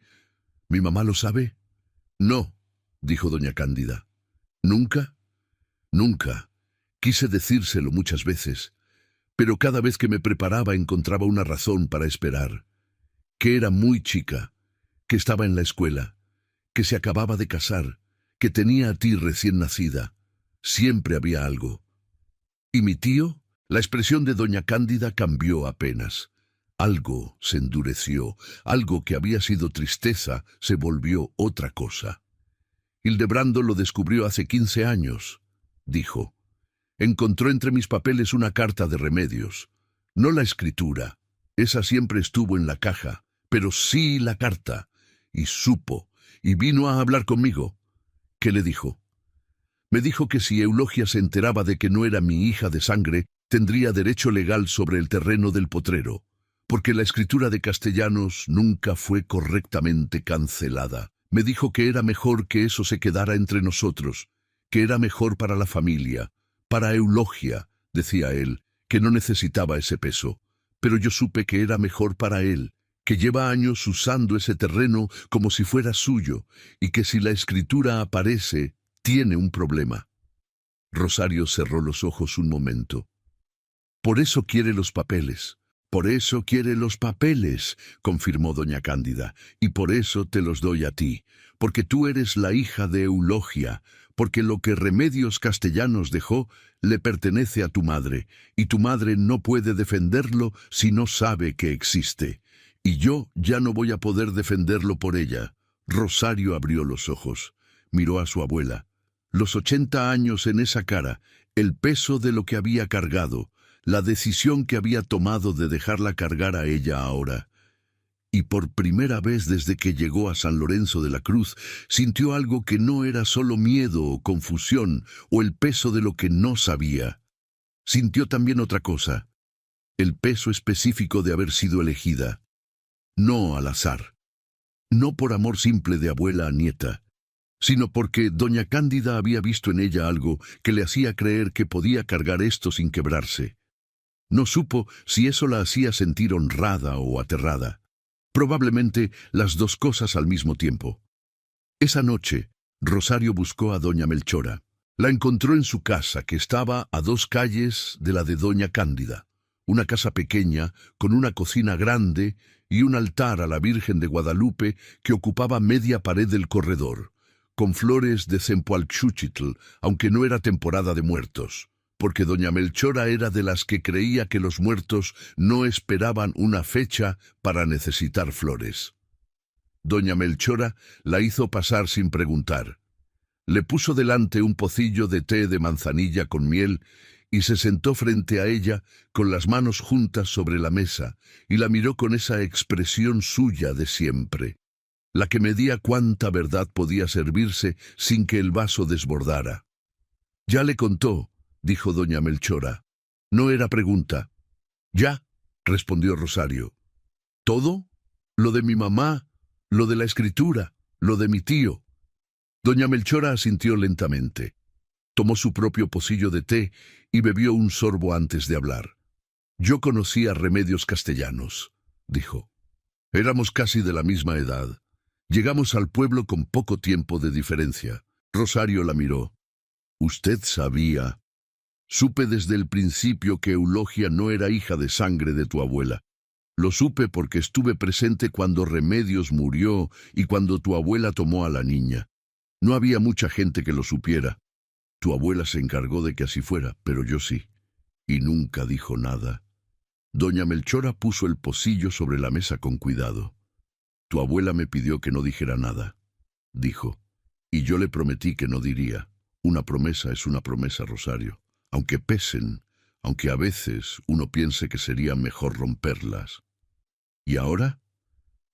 «¿Mi mamá lo sabe?» «No», dijo doña Cándida. «¿Nunca?» «Nunca. Quise decírselo muchas veces, pero cada vez que me preparaba encontraba una razón para esperar. Que era muy chica, que estaba en la escuela, que se acababa de casar, que tenía a ti recién nacida. Siempre había algo». «¿Y mi tío?» La expresión de doña Cándida cambió apenas. Algo se endureció, algo que había sido tristeza se volvió otra cosa. «Hildebrando lo descubrió hace 15 años», dijo. «Encontró entre mis papeles una carta de Remedios. No la escritura, esa siempre estuvo en la caja, pero sí la carta. Y supo, y vino a hablar conmigo». «¿Qué le dijo?» «Me dijo que si Eulogia se enteraba de que no era mi hija de sangre, tendría derecho legal sobre el terreno del potrero, porque la escritura de Castellanos nunca fue correctamente cancelada. Me dijo que era mejor que eso se quedara entre nosotros, que era mejor para la familia, para Eulogia», decía él, «que no necesitaba ese peso. Pero yo supe que era mejor para él, que lleva años usando ese terreno como si fuera suyo, y que si la escritura aparece, tiene un problema». Rosario cerró los ojos un momento. «Por eso quiere los papeles». «Por eso quiere los papeles», confirmó doña Cándida, «y por eso te los doy a ti, porque tú eres la hija de Eulogia, porque lo que Remedios Castellanos dejó le pertenece a tu madre, y tu madre no puede defenderlo si no sabe que existe. Y yo ya no voy a poder defenderlo por ella». Rosario abrió los ojos, miró a su abuela. Los 80 años en esa cara, el peso de lo que había cargado, la decisión que había tomado de dejarla cargar a ella ahora. Y por primera vez desde que llegó a San Lorenzo de la Cruz, sintió algo que no era solo miedo o confusión o el peso de lo que no sabía. Sintió también otra cosa, el peso específico de haber sido elegida. No al azar, no por amor simple de abuela a nieta, sino porque doña Cándida había visto en ella algo que le hacía creer que podía cargar esto sin quebrarse. No supo si eso la hacía sentir honrada o aterrada. Probablemente las dos cosas al mismo tiempo. Esa noche, Rosario buscó a doña Melchora. La encontró en su casa, que estaba a 2 calles de la de doña Cándida. Una casa pequeña, con una cocina grande y un altar a la Virgen de Guadalupe que ocupaba media pared del corredor, con flores de Cempalchúchitl, aunque no era temporada de muertos. porque doña Melchora era de las que creía que los muertos no esperaban una fecha para necesitar flores. Doña Melchora la hizo pasar sin preguntar. Le puso delante un pocillo de té de manzanilla con miel y se sentó frente a ella con las manos juntas sobre la mesa y la miró con esa expresión suya de siempre, la que medía cuánta verdad podía servirse sin que el vaso desbordara. «Ya le contó», dijo doña Melchora. No era pregunta. «Ya», respondió Rosario. «¿Todo? Lo de mi mamá, lo de la escritura, lo de mi tío». Doña Melchora asintió lentamente. Tomó su propio pocillo de té y bebió un sorbo antes de hablar. «Yo conocía Remedios Castellanos», dijo. «Éramos casi de la misma edad. Llegamos al pueblo con poco tiempo de diferencia». Rosario la miró. «¿Usted sabía?» «Supe desde el principio que Eulogia no era hija de sangre de tu abuela. Lo supe porque estuve presente cuando Remedios murió y cuando tu abuela tomó a la niña. No había mucha gente que lo supiera. Tu abuela se encargó de que así fuera, pero yo sí. Y nunca dijo nada». Doña Melchora puso el pocillo sobre la mesa con cuidado. «Tu abuela me pidió que no dijera nada», dijo. «Y yo le prometí que no diría. Una promesa es una promesa, Rosario. Aunque pesen, aunque a veces uno piense que sería mejor romperlas». «¿Y ahora?»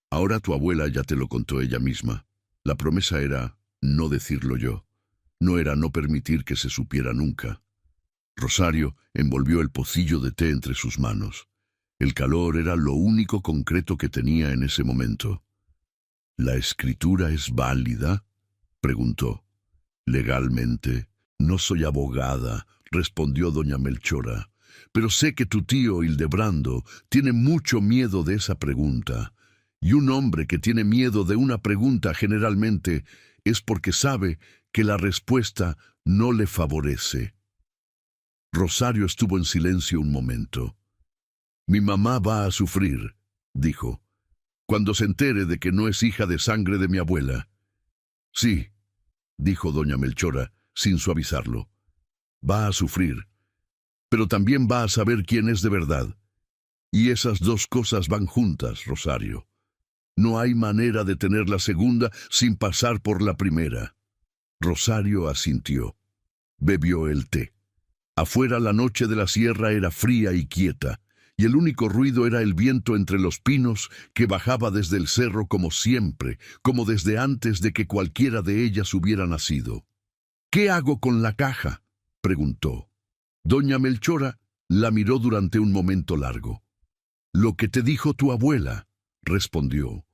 «Ahora tu abuela ya te lo contó ella misma. La promesa era no decirlo yo. No era no permitir que se supiera nunca». Rosario envolvió el pocillo de té entre sus manos. El calor era lo único concreto que tenía en ese momento. «¿La escritura es válida?», preguntó. «Legalmente. No soy abogada», respondió doña Melchora, «pero sé que tu tío Hildebrando tiene mucho miedo de esa pregunta. Y un hombre que tiene miedo de una pregunta generalmente es porque sabe que la respuesta no le favorece». Rosario estuvo en silencio un momento. «Mi mamá va a sufrir», dijo, «cuando se entere de que no es hija de sangre de mi abuela». «Sí», dijo doña Melchora, sin suavizarlo. «Va a sufrir, pero también va a saber quién es de verdad. Y esas dos cosas van juntas, Rosario. No hay manera de tener la segunda sin pasar por la primera». Rosario asintió. Bebió el té. Afuera la noche de la sierra era fría y quieta, y el único ruido era el viento entre los pinos que bajaba desde el cerro como siempre, como desde antes de que cualquiera de ellas hubiera nacido. «¿Qué hago con la caja?», preguntó. Doña Melchora la miró durante un momento largo. «Lo que te dijo tu abuela», respondió.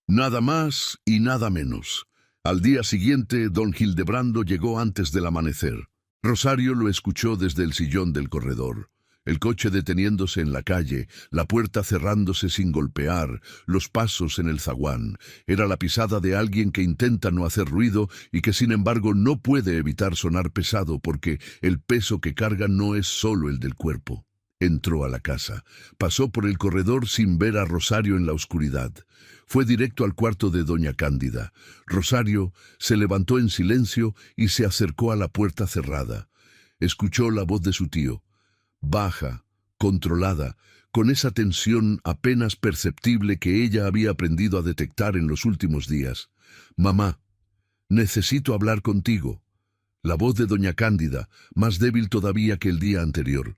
«Nada más y nada menos». Al día siguiente, don Hildebrando llegó antes del amanecer. Rosario lo escuchó desde el sillón del corredor. El coche deteniéndose en la calle, la puerta cerrándose sin golpear, los pasos en el zaguán. Era la pisada de alguien que intenta no hacer ruido y que sin embargo no puede evitar sonar pesado porque el peso que carga no es solo el del cuerpo. Entró a la casa. Pasó por el corredor sin ver a Rosario en la oscuridad. Fue directo al cuarto de doña Cándida. Rosario se levantó en silencio y se acercó a la puerta cerrada. Escuchó la voz de su tío. Baja, controlada, con esa tensión apenas perceptible que ella había aprendido a detectar en los últimos días. «Mamá, necesito hablar contigo». La voz de doña Cándida, más débil todavía que el día anterior.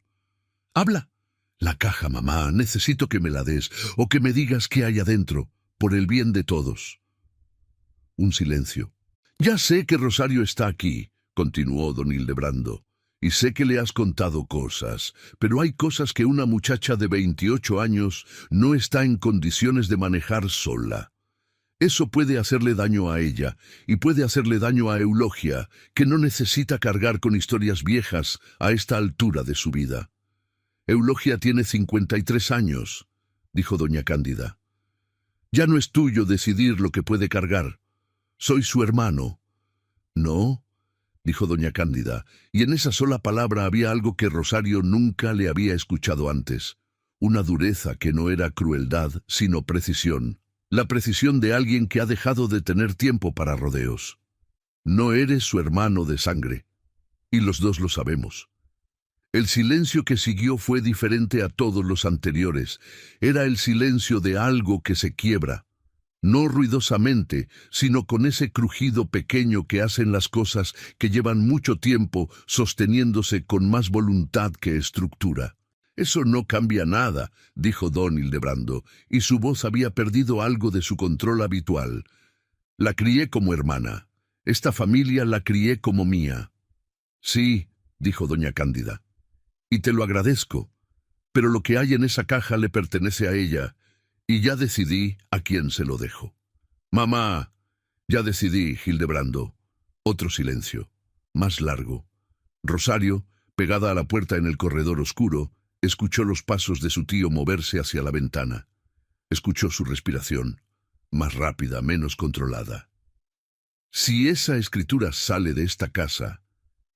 «Habla». «La caja, mamá, necesito que me la des, o que me digas qué hay adentro, por el bien de todos». Un silencio. «Ya sé que Rosario está aquí», continuó don Hildebrando. «Y sé que le has contado cosas, pero hay cosas que una muchacha de 28 años no está en condiciones de manejar sola. Eso puede hacerle daño a ella, y puede hacerle daño a Eulogia, que no necesita cargar con historias viejas a esta altura de su vida». «Eulogia tiene 53 años», dijo doña Cándida. «Ya no es tuyo decidir lo que puede cargar. Soy su hermano». «No», dijo doña Cándida, y en esa sola palabra había algo que Rosario nunca le había escuchado antes. Una dureza que no era crueldad, sino precisión. La precisión de alguien que ha dejado de tener tiempo para rodeos. «No eres su hermano de sangre. Y los dos lo sabemos. El silencio que siguió fue diferente a todos los anteriores. Era el silencio de algo que se quiebra. No ruidosamente, sino con ese crujido pequeño que hacen las cosas que llevan mucho tiempo sosteniéndose con más voluntad que estructura. «Eso no cambia nada», dijo don Hildebrando, y su voz había perdido algo de su control habitual. «La crié como hermana. Esta familia la crié como mía». «Sí», dijo doña Cándida, «y te lo agradezco, pero lo que hay en esa caja le pertenece a ella, y ya decidí a quién se lo dejo». «Mamá, ya decidí, Hildebrando». Otro silencio, más largo. Rosario, pegada a la puerta en el corredor oscuro, escuchó los pasos de su tío moverse hacia la ventana. Escuchó su respiración, más rápida, menos controlada. «Si esa escritura sale de esta casa»,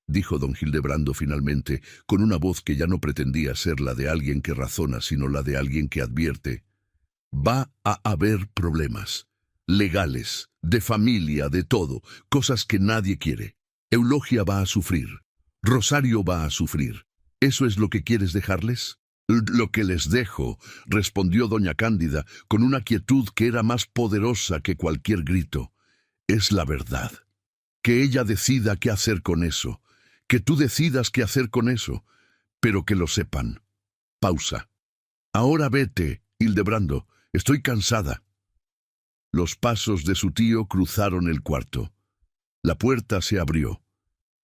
dijo don Hildebrando finalmente, con una voz que ya no pretendía ser la de alguien que razona, sino la de alguien que advierte, «va a haber problemas, legales, de familia, de todo, cosas que nadie quiere. Eulogia va a sufrir, Rosario va a sufrir. ¿Eso es lo que quieres dejarles?» «Lo que les dejo», respondió doña Cándida, con una quietud que era más poderosa que cualquier grito, «es la verdad. Que ella decida qué hacer con eso, que tú decidas qué hacer con eso, pero que lo sepan». Pausa. «Ahora vete, Hildebrando, estoy cansada». Los pasos de su tío cruzaron el cuarto. La puerta se abrió.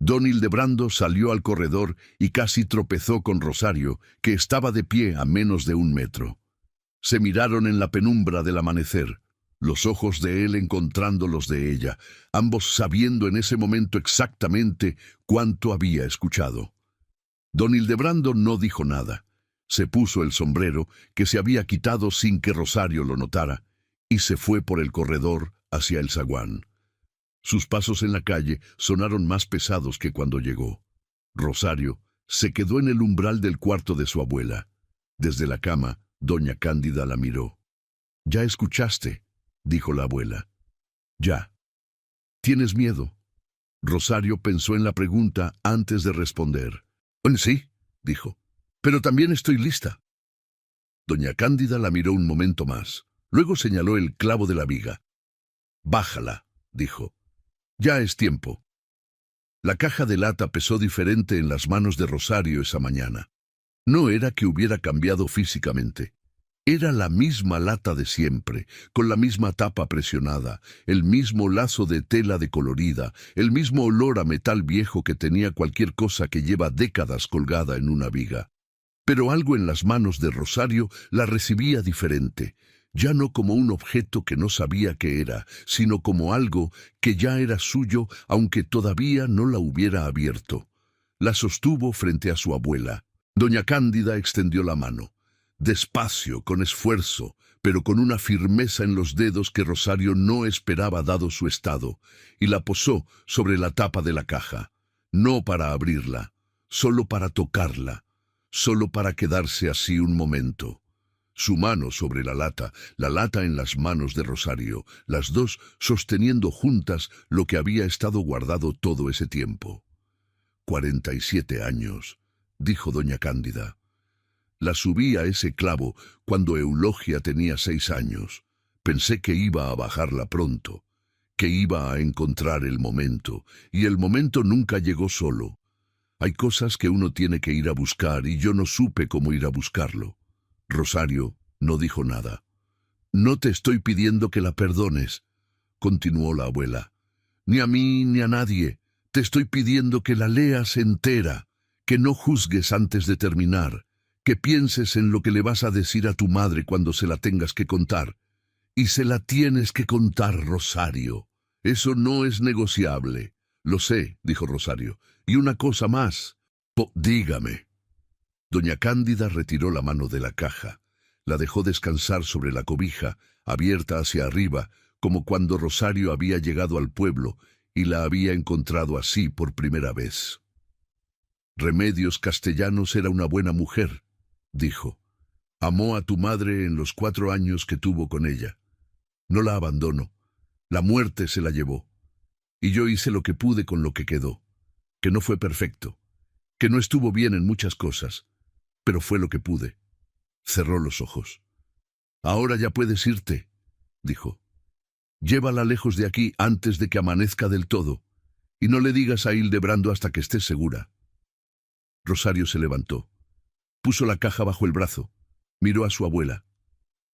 Don Hildebrando salió al corredor y casi tropezó con Rosario, que estaba de pie a menos de 1 metro. Se miraron en la penumbra del amanecer, los ojos de él encontrando los de ella, ambos sabiendo en ese momento exactamente cuánto había escuchado. Don Hildebrando no dijo nada. Se puso el sombrero, que se había quitado sin que Rosario lo notara, y se fue por el corredor hacia el zaguán. Sus pasos en la calle sonaron más pesados que cuando llegó. Rosario se quedó en el umbral del cuarto de su abuela. Desde la cama, doña Cándida la miró. «¿Ya escuchaste?», dijo la abuela. «Ya». «¿Tienes miedo?». Rosario pensó en la pregunta antes de responder. «Sí», dijo, «pero también estoy lista». Doña Cándida la miró un momento más. Luego señaló el clavo de la viga. «Bájala», dijo. «Ya es tiempo». La caja de lata pesó diferente en las manos de Rosario esa mañana. No era que hubiera cambiado físicamente. Era la misma lata de siempre, con la misma tapa presionada, el mismo lazo de tela decolorida, el mismo olor a metal viejo que tenía cualquier cosa que lleva décadas colgada en una viga. Pero algo en las manos de Rosario la recibía diferente. Ya no como un objeto que no sabía qué era, sino como algo que ya era suyo, aunque todavía no la hubiera abierto. La sostuvo frente a su abuela. Doña Cándida extendió la mano. Despacio, con esfuerzo, pero con una firmeza en los dedos que Rosario no esperaba dado su estado, y la posó sobre la tapa de la caja. No para abrirla, solo para tocarla, solo para quedarse así un momento. Su mano sobre la lata en las manos de Rosario, las dos sosteniendo juntas lo que había estado guardado todo ese tiempo. 47 años, dijo doña Cándida. La subí a ese clavo cuando Eulogia tenía 6 años. Pensé que iba a bajarla pronto, que iba a encontrar el momento, y el momento nunca llegó solo. Hay cosas que uno tiene que ir a buscar y yo no supe cómo ir a buscarlo. Rosario no dijo nada. «No te estoy pidiendo que la perdones», continuó la abuela. «Ni a mí ni a nadie. Te estoy pidiendo que la leas entera, que no juzgues antes de terminar, que pienses en lo que le vas a decir a tu madre cuando se la tengas que contar. Y se la tienes que contar, Rosario. Eso no es negociable». «Lo sé», dijo Rosario. «Y una cosa más». «Dígame». Doña Cándida retiró la mano de la caja. La dejó descansar sobre la cobija, abierta hacia arriba, como cuando Rosario había llegado al pueblo y la había encontrado así por primera vez. «Remedios Castellanos era una buena mujer», dijo. «Amó a tu madre en los 4 años que tuvo con ella. No la abandono. La muerte se la llevó. Y yo hice lo que pude con lo que quedó, que no fue perfecto. que no estuvo bien en muchas cosas, pero fue lo que pude. Cerró los ojos. Ahora ya puedes irte, dijo. Llévala lejos de aquí antes de que amanezca del todo, y no le digas a Hildebrando hasta que estés segura. Rosario se levantó. Puso la caja bajo el brazo. Miró a su abuela.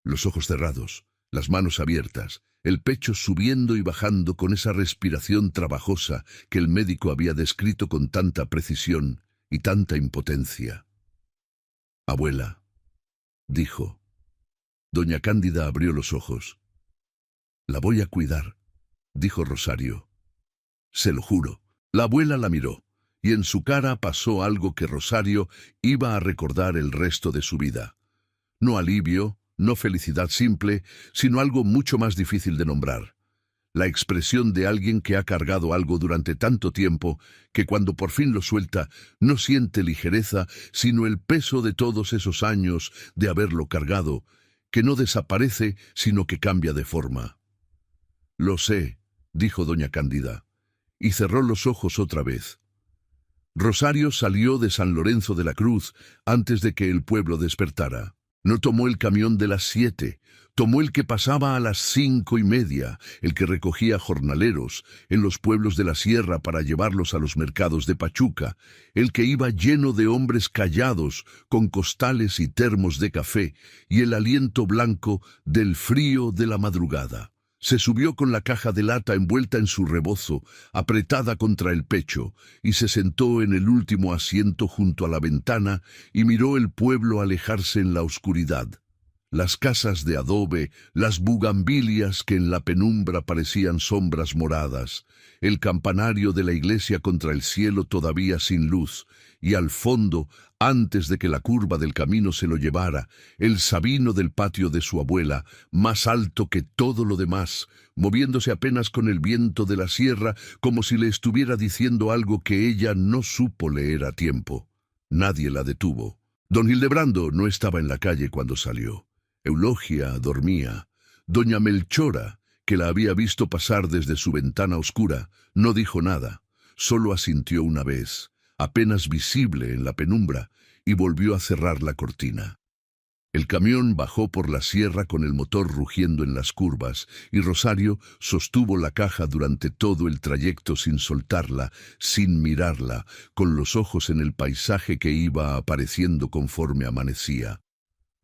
Los ojos cerrados, las manos abiertas, el pecho subiendo y bajando con esa respiración trabajosa que el médico había descrito con tanta precisión y tanta impotencia. Abuela, dijo. Doña Cándida abrió los ojos. La voy a cuidar, dijo Rosario. Se lo juro. La abuela la miró, y en su cara pasó algo que Rosario iba a recordar el resto de su vida. No alivio, no felicidad simple, sino algo mucho más difícil de nombrar. La expresión de alguien que ha cargado algo durante tanto tiempo que cuando por fin lo suelta no siente ligereza, sino el peso de todos esos años de haberlo cargado, que no desaparece, sino que cambia de forma. Lo sé, dijo doña Cándida, y cerró los ojos otra vez. Rosario salió de San Lorenzo de la Cruz antes de que el pueblo despertara. No tomó el camión de las 7, tomó el que pasaba a las 5:30, el que recogía jornaleros en los pueblos de la sierra para llevarlos a los mercados de Pachuca, el que iba lleno de hombres callados, con costales y termos de café, y el aliento blanco del frío de la madrugada. Se subió con la caja de lata envuelta en su rebozo, apretada contra el pecho, y se sentó en el último asiento junto a la ventana y miró el pueblo alejarse en la oscuridad. Las casas de adobe, las bugambilias que en la penumbra parecían sombras moradas, el campanario de la iglesia contra el cielo todavía sin luz, y al fondo, antes de que la curva del camino se lo llevara, el sabino del patio de su abuela, más alto que todo lo demás, moviéndose apenas con el viento de la sierra, como si le estuviera diciendo algo que ella no supo leer a tiempo. Nadie la detuvo. Don Hildebrando no estaba en la calle cuando salió. Eulogia dormía. Doña Melchora, que la había visto pasar desde su ventana oscura, no dijo nada, solo asintió una vez, apenas visible en la penumbra, y volvió a cerrar la cortina. El camión bajó por la sierra con el motor rugiendo en las curvas, y Rosario sostuvo la caja durante todo el trayecto sin soltarla, sin mirarla, con los ojos en el paisaje que iba apareciendo conforme amanecía.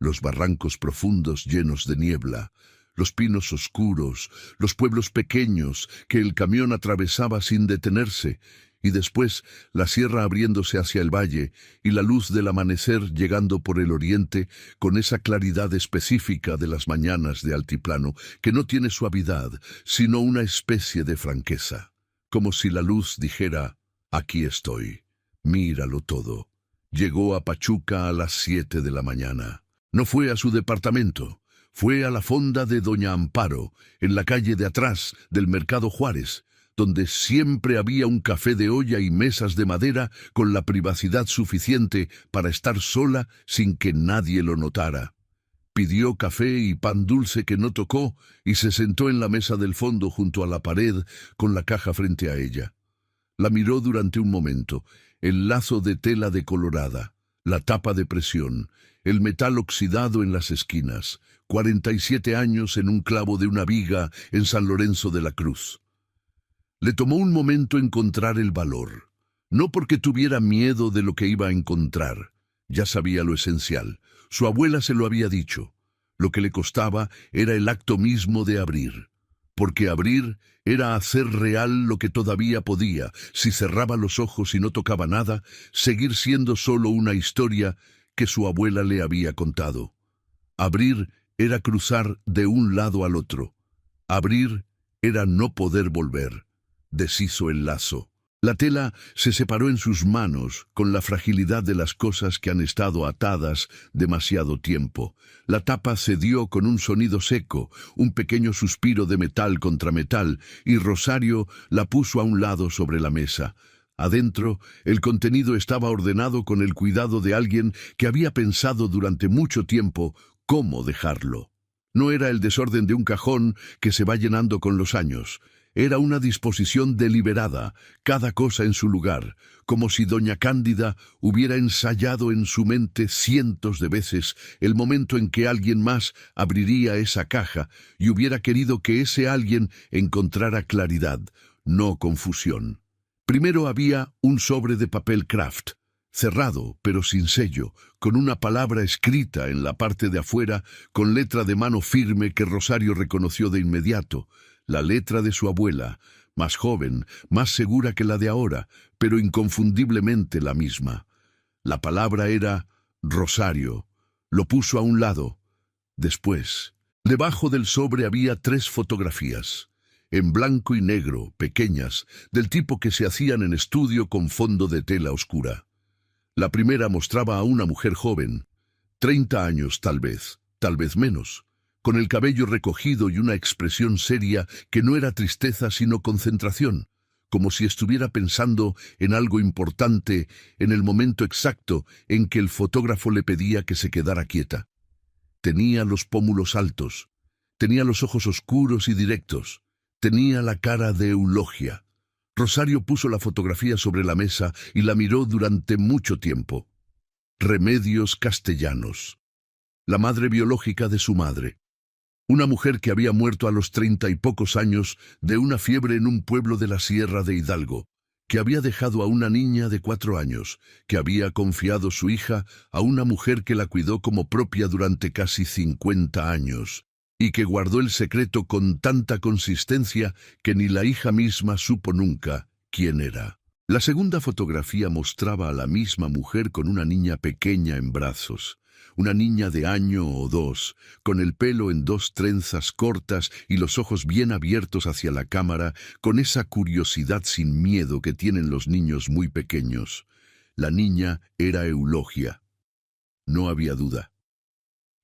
Los barrancos profundos llenos de niebla, los pinos oscuros, los pueblos pequeños que el camión atravesaba sin detenerse, y después la sierra abriéndose hacia el valle y la luz del amanecer llegando por el oriente con esa claridad específica de las mañanas de altiplano que no tiene suavidad, sino una especie de franqueza, como si la luz dijera, aquí estoy, míralo todo. Llegó a Pachuca a las 7 de la mañana. No fue a su departamento, fue a la fonda de Doña Amparo, en la calle de atrás del Mercado Juárez, donde siempre había un café de olla y mesas de madera con la privacidad suficiente para estar sola sin que nadie lo notara. Pidió café y pan dulce que no tocó y se sentó en la mesa del fondo junto a la pared con la caja frente a ella. La miró durante un momento, el lazo de tela decolorada, la tapa de presión, el metal oxidado en las esquinas, 47 años en un clavo de una viga en San Lorenzo de la Cruz. Le tomó un momento encontrar el valor, no porque tuviera miedo de lo que iba a encontrar. Ya sabía lo esencial, su abuela se lo había dicho. Lo que le costaba era el acto mismo de abrir, porque abrir era hacer real lo que todavía podía, si cerraba los ojos y no tocaba nada, seguir siendo solo una historia que su abuela le había contado. Abrir era cruzar de un lado al otro. Abrir era no poder volver. Deshizo el lazo. La tela se separó en sus manos con la fragilidad de las cosas que han estado atadas demasiado tiempo. La tapa cedió con un sonido seco, un pequeño suspiro de metal contra metal, y Rosario la puso a un lado sobre la mesa. Adentro, el contenido estaba ordenado con el cuidado de alguien que había pensado durante mucho tiempo cómo dejarlo. No era el desorden de un cajón que se va llenando con los años. Era una disposición deliberada, cada cosa en su lugar, como si doña Cándida hubiera ensayado en su mente cientos de veces el momento en que alguien más abriría esa caja y hubiera querido que ese alguien encontrara claridad, no confusión. Primero había un sobre de papel craft, cerrado pero sin sello, con una palabra escrita en la parte de afuera con letra de mano firme que Rosario reconoció de inmediato, la letra de su abuela, más joven, más segura que la de ahora, pero inconfundiblemente la misma. La palabra era Rosario. Lo puso a un lado. Después, debajo del sobre había 3 fotografías, en blanco y negro, pequeñas, del tipo que se hacían en estudio con fondo de tela oscura. La primera mostraba a una mujer joven, 30 años tal vez menos, con el cabello recogido y una expresión seria que no era tristeza sino concentración, como si estuviera pensando en algo importante en el momento exacto en que el fotógrafo le pedía que se quedara quieta. Tenía los pómulos altos, tenía los ojos oscuros y directos, tenía la cara de Eulogia. Rosario puso la fotografía sobre la mesa y la miró durante mucho tiempo. Remedios Castellanos, la madre biológica de su madre. Una mujer que había muerto a los 30 y pocos años de una fiebre en un pueblo de la Sierra de Hidalgo, que había dejado a una niña de 4 años, que había confiado su hija a una mujer que la cuidó como propia durante casi 50 años, y que guardó el secreto con tanta consistencia que ni la hija misma supo nunca quién era. La segunda fotografía mostraba a la misma mujer con una niña pequeña en brazos, una niña de 1 o 2 años, con el pelo en 2 trenzas cortas y los ojos bien abiertos hacia la cámara, con esa curiosidad sin miedo que tienen los niños muy pequeños. La niña era Eulogia. No había duda.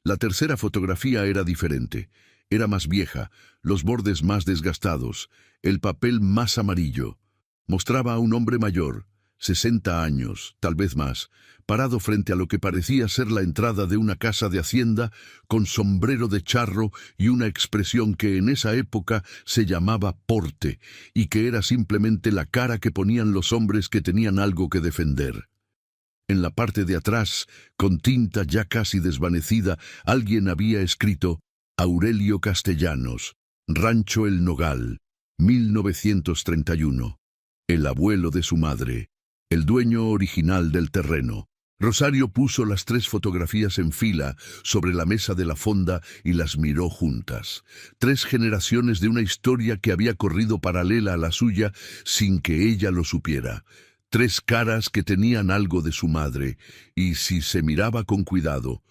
La tercera fotografía era diferente. Era más vieja, los bordes más desgastados, el papel más amarillo. Mostraba a un hombre mayor, 60 años, tal vez más, parado frente a lo que parecía ser la entrada de una casa de hacienda, con sombrero de charro y una expresión que en esa época se llamaba porte, y que era simplemente la cara que ponían los hombres que tenían algo que defender. En la parte de atrás, con tinta ya casi desvanecida, alguien había escrito Aurelio Castellanos, Rancho El Nogal, 1931. El abuelo de su madre, el dueño original del terreno. Rosario puso las 3 fotografías en fila sobre la mesa de la fonda y las miró juntas. 3 generaciones de una historia que había corrido paralela a la suya sin que ella lo supiera. 3 caras que tenían algo de su madre y, si se miraba con cuidado,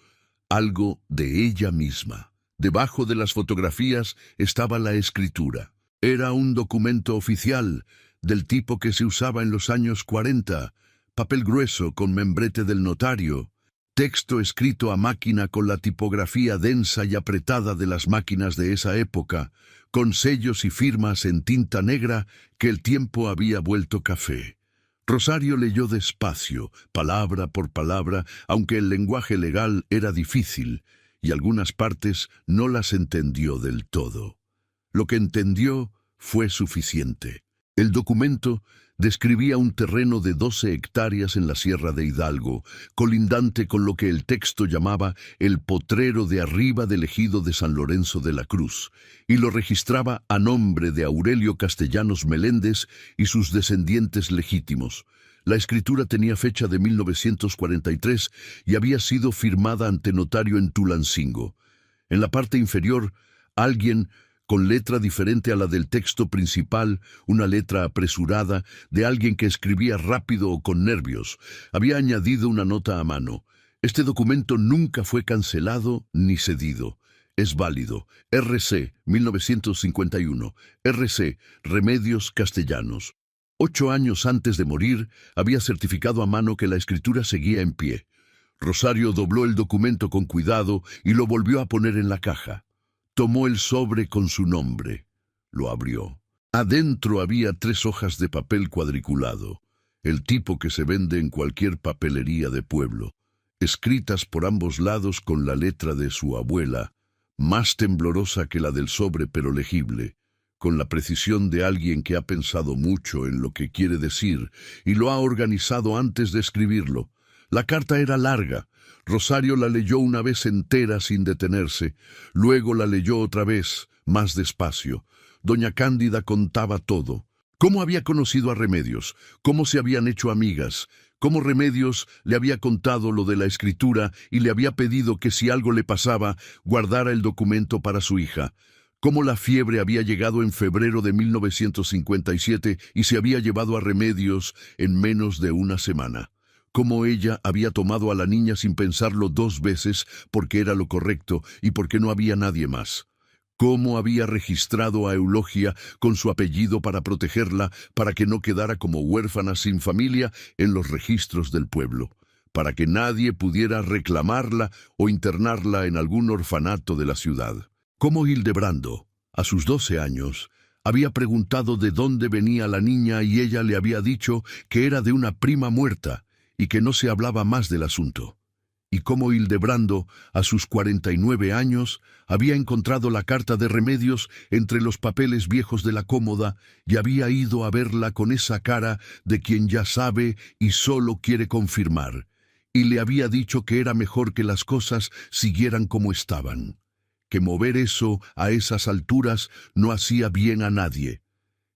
algo de ella misma. Debajo de las fotografías estaba la escritura. Era un documento oficial, del tipo que se usaba en los años 40, papel grueso con membrete del notario, texto escrito a máquina con la tipografía densa y apretada de las máquinas de esa época, con sellos y firmas en tinta negra que el tiempo había vuelto café. Rosario leyó despacio, palabra por palabra, aunque el lenguaje legal era difícil, y algunas partes no las entendió del todo. Lo que entendió fue suficiente. El documento describía un terreno de 12 hectáreas en la Sierra de Hidalgo, colindante con lo que el texto llamaba el potrero de arriba del ejido de San Lorenzo de la Cruz, y lo registraba a nombre de Aurelio Castellanos Meléndez y sus descendientes legítimos. La escritura tenía fecha de 1943 y había sido firmada ante notario en Tulancingo. En la parte inferior, alguien, con letra diferente a la del texto principal, una letra apresurada, de alguien que escribía rápido o con nervios, había añadido una nota a mano. Este documento nunca fue cancelado ni cedido. Es válido. R.C. 1951. R.C. Remedios Castellanos. 8 años antes de morir, había certificado a mano que la escritura seguía en pie. Rosario dobló el documento con cuidado y lo volvió a poner en la caja. Tomó el sobre con su nombre. Lo abrió. Adentro había 3 hojas de papel cuadriculado, el tipo que se vende en cualquier papelería de pueblo, escritas por ambos lados con la letra de su abuela, más temblorosa que la del sobre pero legible, con la precisión de alguien que ha pensado mucho en lo que quiere decir y lo ha organizado antes de escribirlo. La carta era larga. Rosario la leyó una vez entera sin detenerse, luego la leyó otra vez, más despacio. Doña Cándida contaba todo. Cómo había conocido a Remedios, cómo se habían hecho amigas, cómo Remedios le había contado lo de la escritura y le había pedido que si algo le pasaba, guardara el documento para su hija. Cómo la fiebre había llegado en febrero de 1957 y se había llevado a Remedios en menos de una semana. Cómo ella había tomado a la niña sin pensarlo 2 veces porque era lo correcto y porque no había nadie más. Cómo había registrado a Eulogia con su apellido para protegerla, para que no quedara como huérfana sin familia en los registros del pueblo, para que nadie pudiera reclamarla o internarla en algún orfanato de la ciudad. Cómo Hildebrando, a sus 12 años, había preguntado de dónde venía la niña y ella le había dicho que era de una prima muerta y que no se hablaba más del asunto. Y cómo Hildebrando, a sus 49 años, había encontrado la carta de Remedios entre los papeles viejos de la cómoda y había ido a verla con esa cara de quien ya sabe y solo quiere confirmar, y le había dicho que era mejor que las cosas siguieran como estaban, que mover eso a esas alturas no hacía bien a nadie,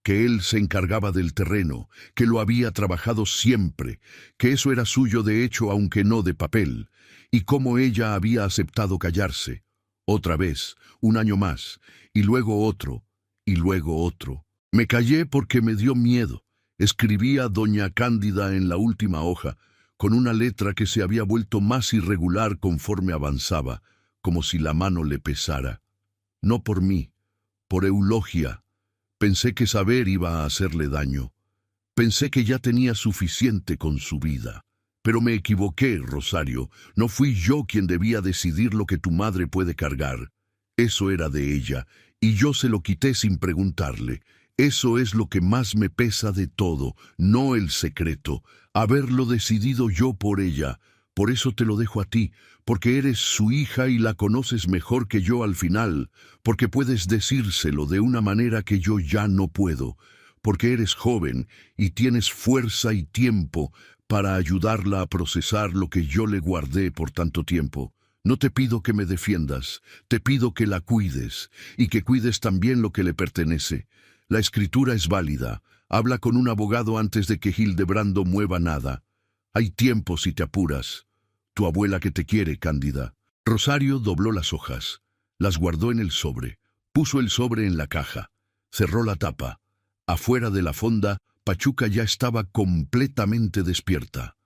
que él se encargaba del terreno, que lo había trabajado siempre, que eso era suyo de hecho aunque no de papel, y cómo ella había aceptado callarse. Otra vez, un año más, y luego otro, y luego otro. Me callé porque me dio miedo. Escribía doña Cándida en la última hoja, con una letra que se había vuelto más irregular conforme avanzaba, como si la mano le pesara. No por mí, por Eulogia. Pensé que saber iba a hacerle daño. Pensé que ya tenía suficiente con su vida. Pero me equivoqué, Rosario. No fui yo quien debía decidir lo que tu madre puede cargar. Eso era de ella, y yo se lo quité sin preguntarle. Eso es lo que más me pesa de todo, no el secreto, haberlo decidido yo por ella. Por eso te lo dejo a ti, porque eres su hija y la conoces mejor que yo al final, porque puedes decírselo de una manera que yo ya no puedo, porque eres joven y tienes fuerza y tiempo para ayudarla a procesar lo que yo le guardé por tanto tiempo. No te pido que me defiendas, te pido que la cuides, y que cuides también lo que le pertenece. La escritura es válida. Habla con un abogado antes de que Hildebrando mueva nada. Hay tiempo si te apuras. Tu abuela que te quiere, Cándida. Rosario dobló las hojas, las guardó en el sobre, puso el sobre en la caja, cerró la tapa. Afuera de la fonda, Pachuca ya estaba completamente despierta.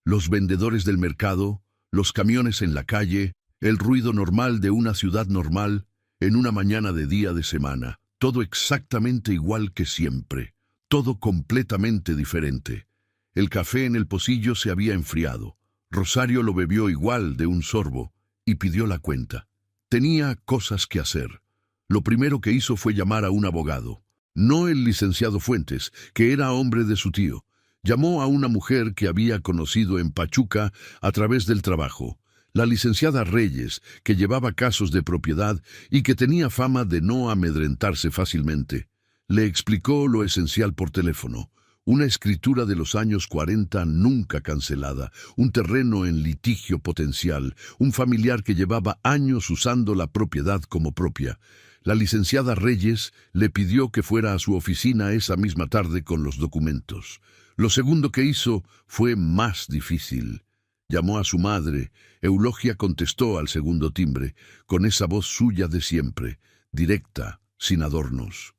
Los vendedores del mercado, los camiones en la calle, el ruido normal de una ciudad normal, en una mañana de día de semana, todo exactamente igual que siempre, todo completamente diferente. El café en el pocillo se había enfriado. Rosario lo bebió igual de un sorbo y pidió la cuenta. Tenía cosas que hacer. Lo primero que hizo fue llamar a un abogado. No el licenciado Fuentes, que era hombre de su tío. Llamó a una mujer que había conocido en Pachuca a través del trabajo, la licenciada Reyes, que llevaba casos de propiedad y que tenía fama de no amedrentarse fácilmente. Le explicó lo esencial por teléfono. Una escritura de los años 40 nunca cancelada, un terreno en litigio potencial, un familiar que llevaba años usando la propiedad como propia. La licenciada Reyes le pidió que fuera a su oficina esa misma tarde con los documentos. Lo segundo que hizo fue más difícil. Llamó a su madre. Eulogia contestó al segundo timbre, con esa voz suya de siempre, directa, sin adornos.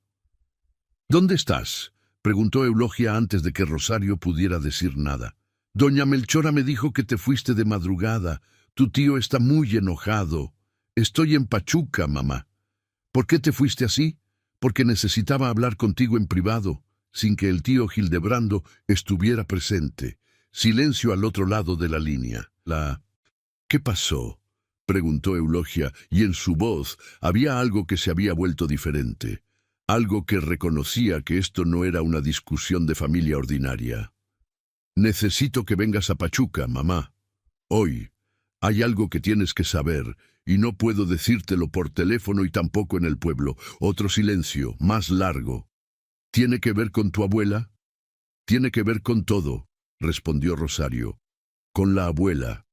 ¿Dónde estás?, preguntó Eulogia antes de que Rosario pudiera decir nada. Doña Melchora me dijo que te fuiste de madrugada. Tu tío está muy enojado. Estoy en Pachuca, mamá. ¿Por qué te fuiste así? Porque necesitaba hablar contigo en privado, sin que el tío Hildebrando estuviera presente. Silencio al otro lado de la línea. ¿Qué pasó?, preguntó Eulogia, y en su voz había algo que se había vuelto diferente. Algo que reconocía que esto no era una discusión de familia ordinaria. Necesito que vengas a Pachuca, mamá. Hoy. Hay algo que tienes que saber, y no puedo decírtelo por teléfono y tampoco en el pueblo. Otro silencio, más largo. ¿Tiene que ver con tu abuela? Tiene que ver con todo, respondió Rosario. Con la abuela,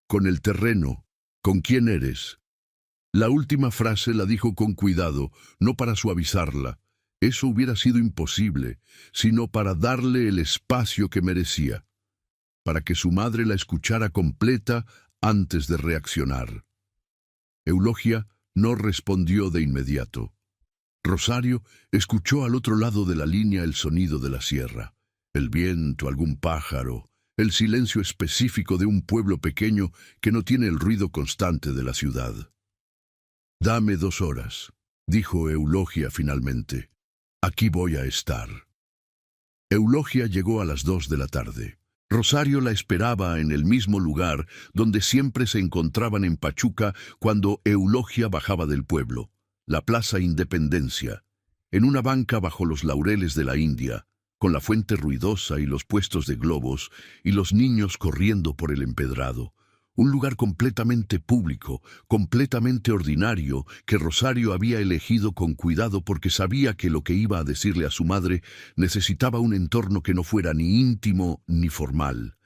con el terreno, con quién eres. La última frase la dijo con cuidado, no para suavizarla. Eso hubiera sido imposible, sino para darle el espacio que merecía, para que su madre la escuchara completa antes de reaccionar. Eulogia no respondió de inmediato. Rosario escuchó al otro lado de la línea el sonido de la sierra, el viento, algún pájaro, el silencio específico de un pueblo pequeño que no tiene el ruido constante de la ciudad. «Dame 2 horas», dijo Eulogia finalmente. «Aquí voy a estar». Eulogia llegó a las 2 de la tarde. Rosario la esperaba en el mismo lugar donde siempre se encontraban en Pachuca cuando Eulogia bajaba del pueblo, la Plaza Independencia, en una banca bajo los laureles de la India, con la fuente ruidosa y los puestos de globos y los niños corriendo por el empedrado. Un lugar completamente público, completamente ordinario, que Rosario había elegido con cuidado porque sabía que lo que iba a decirle a su madre necesitaba un entorno que no fuera ni íntimo ni formal.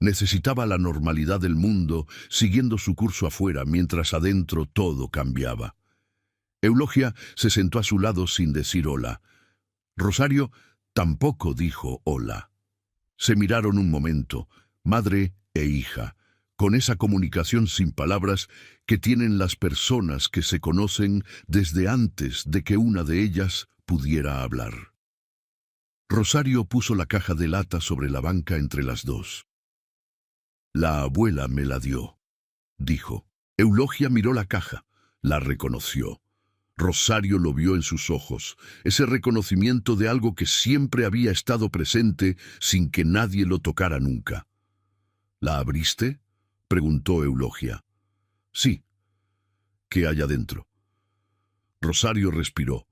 Necesitaba la normalidad del mundo, siguiendo su curso afuera, mientras adentro todo cambiaba. Eulogia se sentó a su lado sin decir hola. Rosario tampoco dijo hola. Se miraron un momento, madre e hija, con esa comunicación sin palabras que tienen las personas que se conocen desde antes de que una de ellas pudiera hablar. Rosario puso la caja de lata sobre la banca entre las dos. «La abuela me la dio», dijo. Eulogia miró la caja, la reconoció. Rosario lo vio en sus ojos, ese reconocimiento de algo que siempre había estado presente sin que nadie lo tocara nunca. «¿La abriste?», preguntó Eulogia. «Sí». «¿Qué hay adentro?». Rosario respiró.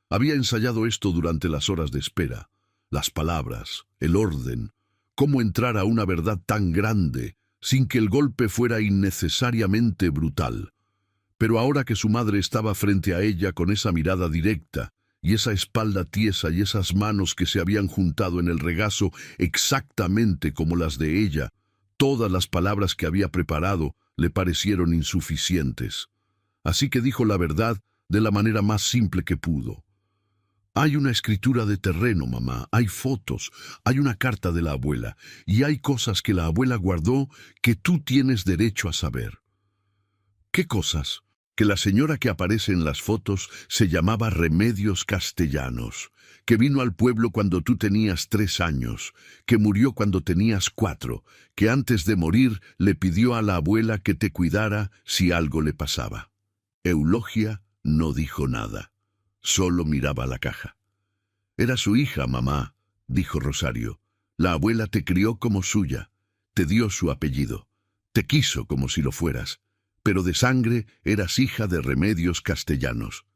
Había ensayado esto durante las horas de espera. Las palabras, el orden, cómo entrar a una verdad tan grande sin que el golpe fuera innecesariamente brutal. Pero ahora que su madre estaba frente a ella con esa mirada directa, y esa espalda tiesa y esas manos que se habían juntado en el regazo exactamente como las de ella, todas las palabras que había preparado le parecieron insuficientes. Así que dijo la verdad de la manera más simple que pudo. «Hay una escritura de terreno, mamá, hay fotos, hay una carta de la abuela, y hay cosas que la abuela guardó que tú tienes derecho a saber». «¿Qué cosas?». «Que la señora que aparece en las fotos se llamaba Remedios Castellanos, que vino al pueblo cuando tú tenías 3 años, que murió cuando tenías 4, que antes de morir le pidió a la abuela que te cuidara si algo le pasaba». Eulogia no dijo nada, solo miraba la caja. «Era su hija, mamá», dijo Rosario. «La abuela te crió como suya, te dio su apellido, te quiso como si lo fueras, pero de sangre eras hija de Remedios Castellanos».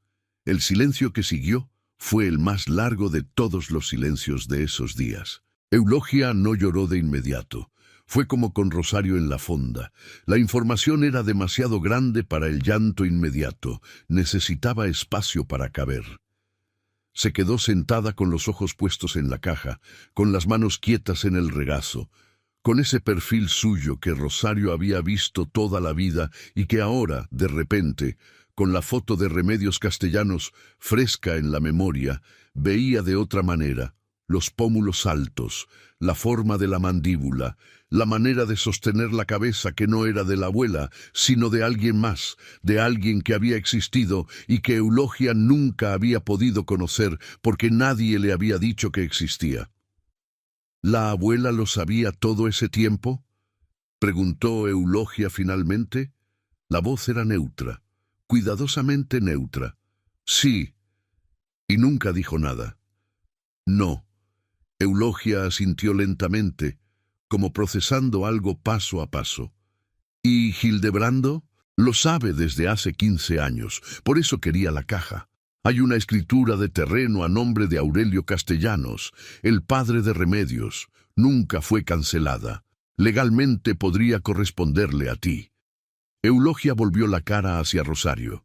El silencio que siguió fue el más largo de todos los silencios de esos días. Eulogia no lloró de inmediato. Fue como con Rosario en la fonda. La información era demasiado grande para el llanto inmediato. Necesitaba espacio para caber. Se quedó sentada con los ojos puestos en la caja, con las manos quietas en el regazo, con ese perfil suyo que Rosario había visto toda la vida y que ahora, de repente, con la foto de Remedios Castellanos fresca en la memoria, veía de otra manera: los pómulos altos, la forma de la mandíbula, la manera de sostener la cabeza que no era de la abuela, sino de alguien más, de alguien que había existido y que Eulogia nunca había podido conocer porque nadie le había dicho que existía. «¿La abuela lo sabía todo ese tiempo?», preguntó Eulogia finalmente. La voz era neutra, cuidadosamente neutra. «Sí». Y nunca dijo nada. «No». Eulogia asintió lentamente, como procesando algo paso a paso. «¿Y Hildebrando?». «Lo sabe desde hace 15 años, por eso quería la caja. Hay una escritura de terreno a nombre de Aurelio Castellanos, el padre de Remedios. Nunca fue cancelada. Legalmente podría corresponderle a ti». Eulogia volvió la cara hacia Rosario,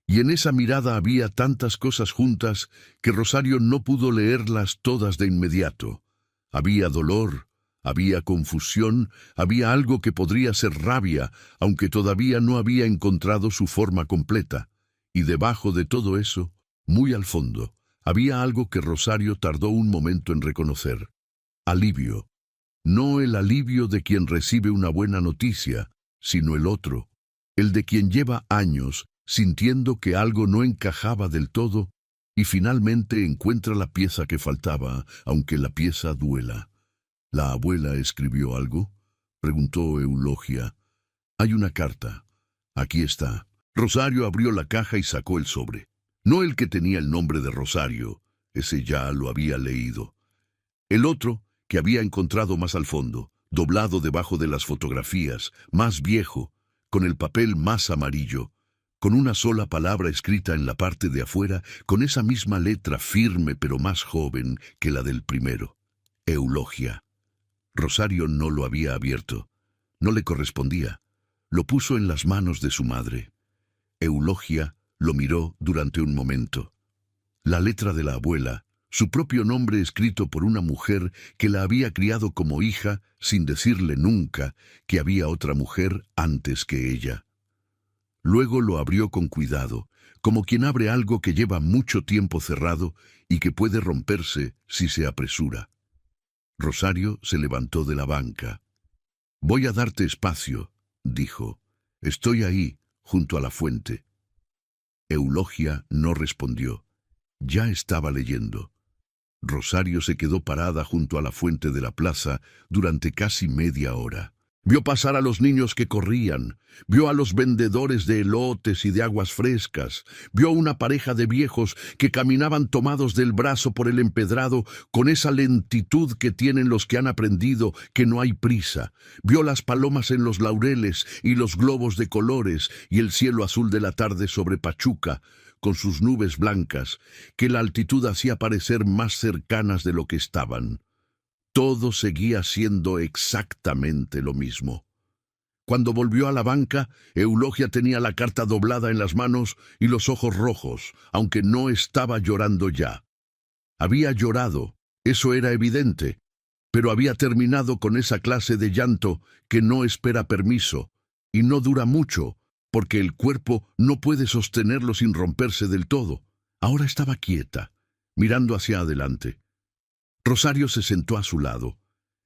y en esa mirada había tantas cosas juntas que Rosario no pudo leerlas todas de inmediato. Había dolor, había confusión, había algo que podría ser rabia, aunque todavía no había encontrado su forma completa. Y debajo de todo eso, muy al fondo, había algo que Rosario tardó un momento en reconocer. Alivio. No el alivio de quien recibe una buena noticia, sino el otro, el de quien lleva años sintiendo que algo no encajaba del todo y finalmente encuentra la pieza que faltaba, aunque la pieza duela. ¿La abuela escribió algo?, preguntó Eulogia. Hay una carta. Aquí está. Rosario abrió la caja y sacó el sobre. No el que tenía el nombre de Rosario, ese ya lo había leído. El otro, que había encontrado más al fondo, doblado debajo de las fotografías, más viejo, con el papel más amarillo, con una sola palabra escrita en la parte de afuera, con esa misma letra firme pero más joven que la del primero. Eulogia. Rosario no lo había abierto. No le correspondía. Lo puso en las manos de su madre. Eulogia lo miró durante un momento. La letra de la abuela, su propio nombre escrito por una mujer que la había criado como hija sin decirle nunca que había otra mujer antes que ella. Luego lo abrió con cuidado, como quien abre algo que lleva mucho tiempo cerrado y que puede romperse si se apresura. Rosario se levantó de la banca. «Voy a darte espacio», dijo. «Estoy ahí, junto a la fuente». Eulogia no respondió. Ya estaba leyendo. Rosario se quedó parada junto a la fuente de la plaza durante casi media hora. Vio pasar a los niños que corrían, vio a los vendedores de elotes y de aguas frescas, vio una pareja de viejos que caminaban tomados del brazo por el empedrado con esa lentitud que tienen los que han aprendido que no hay prisa, vio las palomas en los laureles y los globos de colores y el cielo azul de la tarde sobre Pachuca, con sus nubes blancas, que la altitud hacía parecer más cercanas de lo que estaban. Todo seguía siendo exactamente lo mismo. Cuando volvió a la banca, Eulogia tenía la carta doblada en las manos y los ojos rojos, aunque no estaba llorando ya. Había llorado, eso era evidente, pero había terminado con esa clase de llanto que no espera permiso y no dura mucho, porque el cuerpo no puede sostenerlo sin romperse del todo. Ahora estaba quieta, mirando hacia adelante. Rosario se sentó a su lado.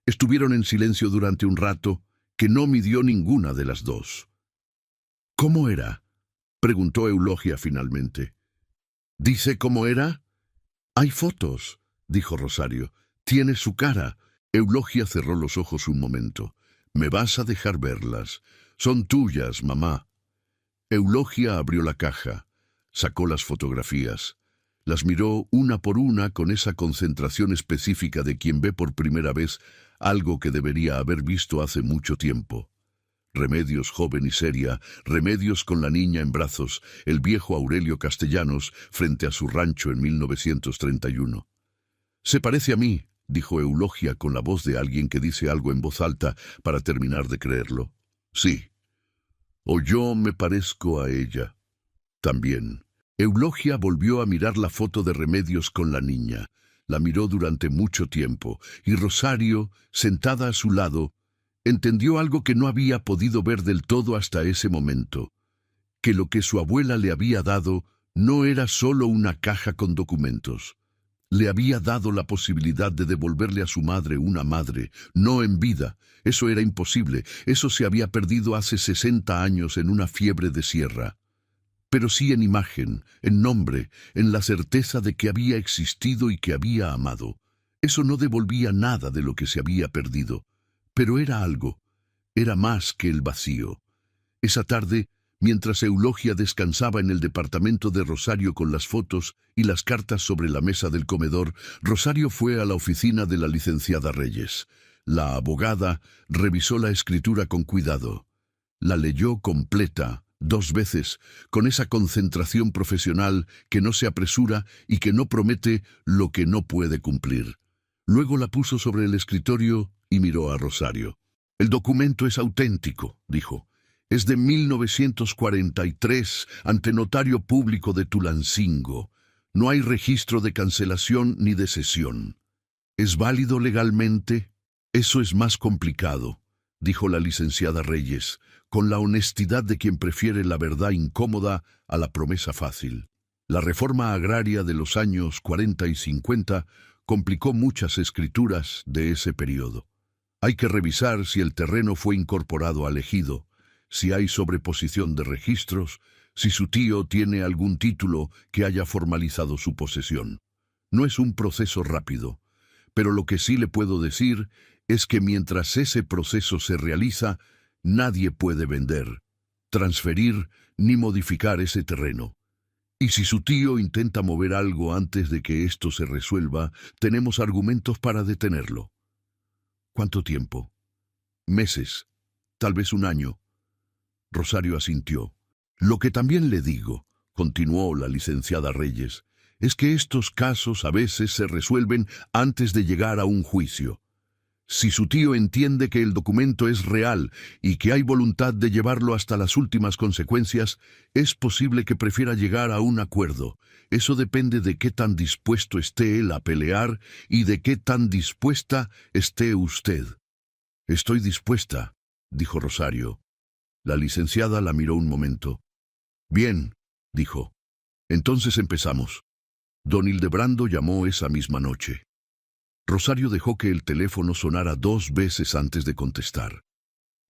Estuvieron en silencio durante un rato que no midió ninguna de las dos. «¿Cómo era?», preguntó Eulogia finalmente. «¿Dice cómo era?». «Hay fotos», dijo Rosario. «Tiene su cara». Eulogia cerró los ojos un momento. «Me vas a dejar verlas. Son tuyas, mamá». Eulogia abrió la caja, sacó las fotografías. Las miró una por una con esa concentración específica de quien ve por primera vez algo que debería haber visto hace mucho tiempo. Remedios joven y seria, Remedios con la niña en brazos, el viejo Aurelio Castellanos frente a su rancho en 1931. «Se parece a mí», dijo Eulogia con la voz de alguien que dice algo en voz alta para terminar de creerlo. «Sí. O yo me parezco a ella. También». Eulogia volvió a mirar la foto de Remedios con la niña. La miró durante mucho tiempo, y Rosario, sentada a su lado, entendió algo que no había podido ver del todo hasta ese momento, que lo que su abuela le había dado no era solo una caja con documentos. Le había dado la posibilidad de devolverle a su madre una madre, no en vida. Eso era imposible, eso se había perdido hace 60 años en una fiebre de sierra. Pero sí en imagen, en nombre, en la certeza de que había existido y que había amado. Eso no devolvía nada de lo que se había perdido, pero era algo, era más que el vacío. Esa tarde, mientras Eulogia descansaba en el departamento de Rosario con las fotos y las cartas sobre la mesa del comedor, Rosario fue a la oficina de la licenciada Reyes. La abogada revisó la escritura con cuidado. La leyó completa, 2 veces, con esa concentración profesional que no se apresura y que no promete lo que no puede cumplir. Luego la puso sobre el escritorio y miró a Rosario. «El documento es auténtico», dijo. Es de 1943, ante notario público de Tulancingo. No hay registro de cancelación ni de cesión. ¿Es válido legalmente? Eso es más complicado, dijo la licenciada Reyes, con la honestidad de quien prefiere la verdad incómoda a la promesa fácil. La reforma agraria de los años 40 y 50 complicó muchas escrituras de ese periodo. Hay que revisar si el terreno fue incorporado al ejido, si hay sobreposición de registros, si su tío tiene algún título que haya formalizado su posesión. No es un proceso rápido, pero lo que sí le puedo decir es que mientras ese proceso se realiza, nadie puede vender, transferir ni modificar ese terreno. Y si su tío intenta mover algo antes de que esto se resuelva, tenemos argumentos para detenerlo. ¿Cuánto tiempo? Meses, tal vez un año. Rosario asintió. Lo que también le digo, continuó la licenciada Reyes, es que estos casos a veces se resuelven antes de llegar a un juicio. Si su tío entiende que el documento es real y que hay voluntad de llevarlo hasta las últimas consecuencias, es posible que prefiera llegar a un acuerdo. Eso depende de qué tan dispuesto esté él a pelear y de qué tan dispuesta esté usted. Estoy dispuesta, dijo Rosario. La licenciada la miró un momento. Bien, dijo. Entonces empezamos. Don Hildebrando llamó esa misma noche. Rosario dejó que el teléfono sonara 2 veces antes de contestar.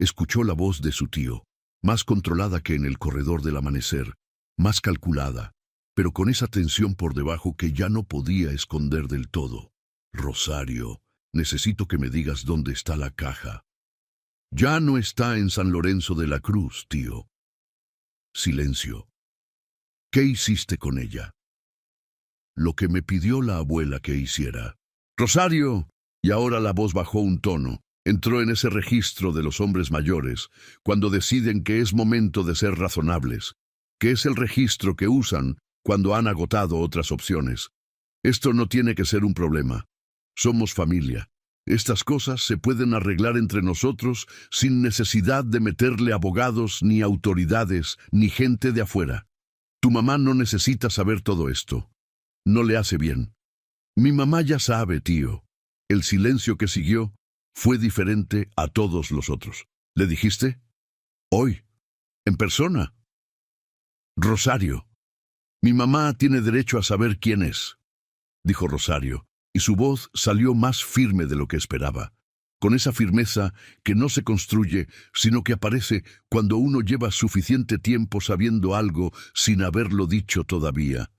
Escuchó la voz de su tío, más controlada que en el corredor del amanecer, más calculada, pero con esa tensión por debajo que ya no podía esconder del todo. Rosario, necesito que me digas dónde está la caja. Ya no está en San Lorenzo de la Cruz, tío. Silencio. ¿Qué hiciste con ella? Lo que me pidió la abuela que hiciera. ¡Rosario! Y ahora la voz bajó un tono. Entró en ese registro de los hombres mayores, cuando deciden que es momento de ser razonables, que es el registro que usan cuando han agotado otras opciones. Esto no tiene que ser un problema. Somos familia. Estas cosas se pueden arreglar entre nosotros sin necesidad de meterle abogados, ni autoridades, ni gente de afuera. Tu mamá no necesita saber todo esto. No le hace bien. Mi mamá ya sabe, tío. El silencio que siguió fue diferente a todos los otros. ¿Le dijiste? Hoy. En persona. Rosario. Mi mamá tiene derecho a saber quién es, dijo Rosario, y su voz salió más firme de lo que esperaba, con esa firmeza que no se construye, sino que aparece cuando uno lleva suficiente tiempo sabiendo algo sin haberlo dicho todavía.